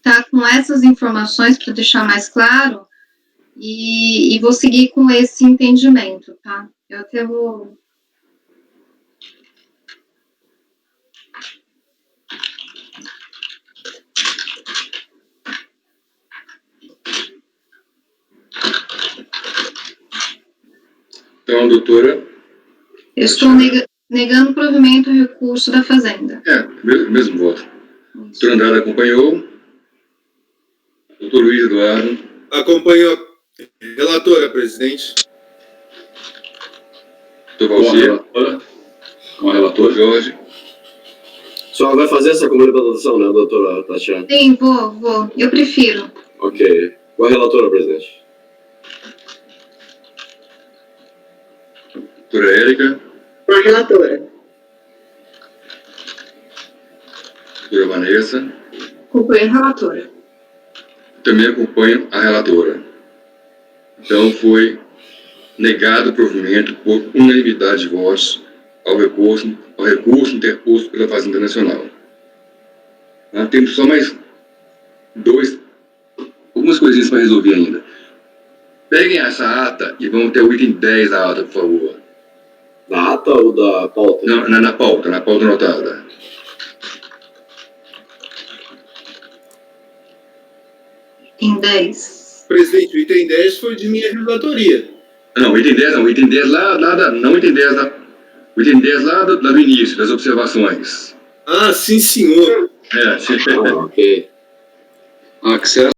tá, com essas informações para deixar mais claro, e vou seguir com esse entendimento, tá? Eu até vou... Então, doutora... Eu estou negando provimento ao recurso da Fazenda. Mesmo voto. Doutor Andrade acompanhou. Doutor Luiz Eduardo. Acompanhou. Relatora, presidente. Doutor Valcir. Com a relatora. Jorge. A senhora vai fazer essa complementação, né, doutora Tatiana? Sim, vou. Eu prefiro. Ok. Com a relatora, presidente. Doutora Érica. Com a relatora. Doutora Vanessa. Acompanho a relatora. Também acompanho a relatora. Então, foi negado o provimento por unanimidade de votos ao recurso interposto pela Fazenda Nacional. Temos só mais algumas coisinhas para resolver ainda. Peguem essa ata e vamos até o item 10 da ata, por favor. Da ata ou da pauta? Não, na pauta anotada. Em 10. Presidente, o item 10 foi de minha relatoria. Não, item 10 não. Item 10 não item 10 da... O item 10 lá do início, das observações. Ah, sim, senhor. Sim. Ok. Acesso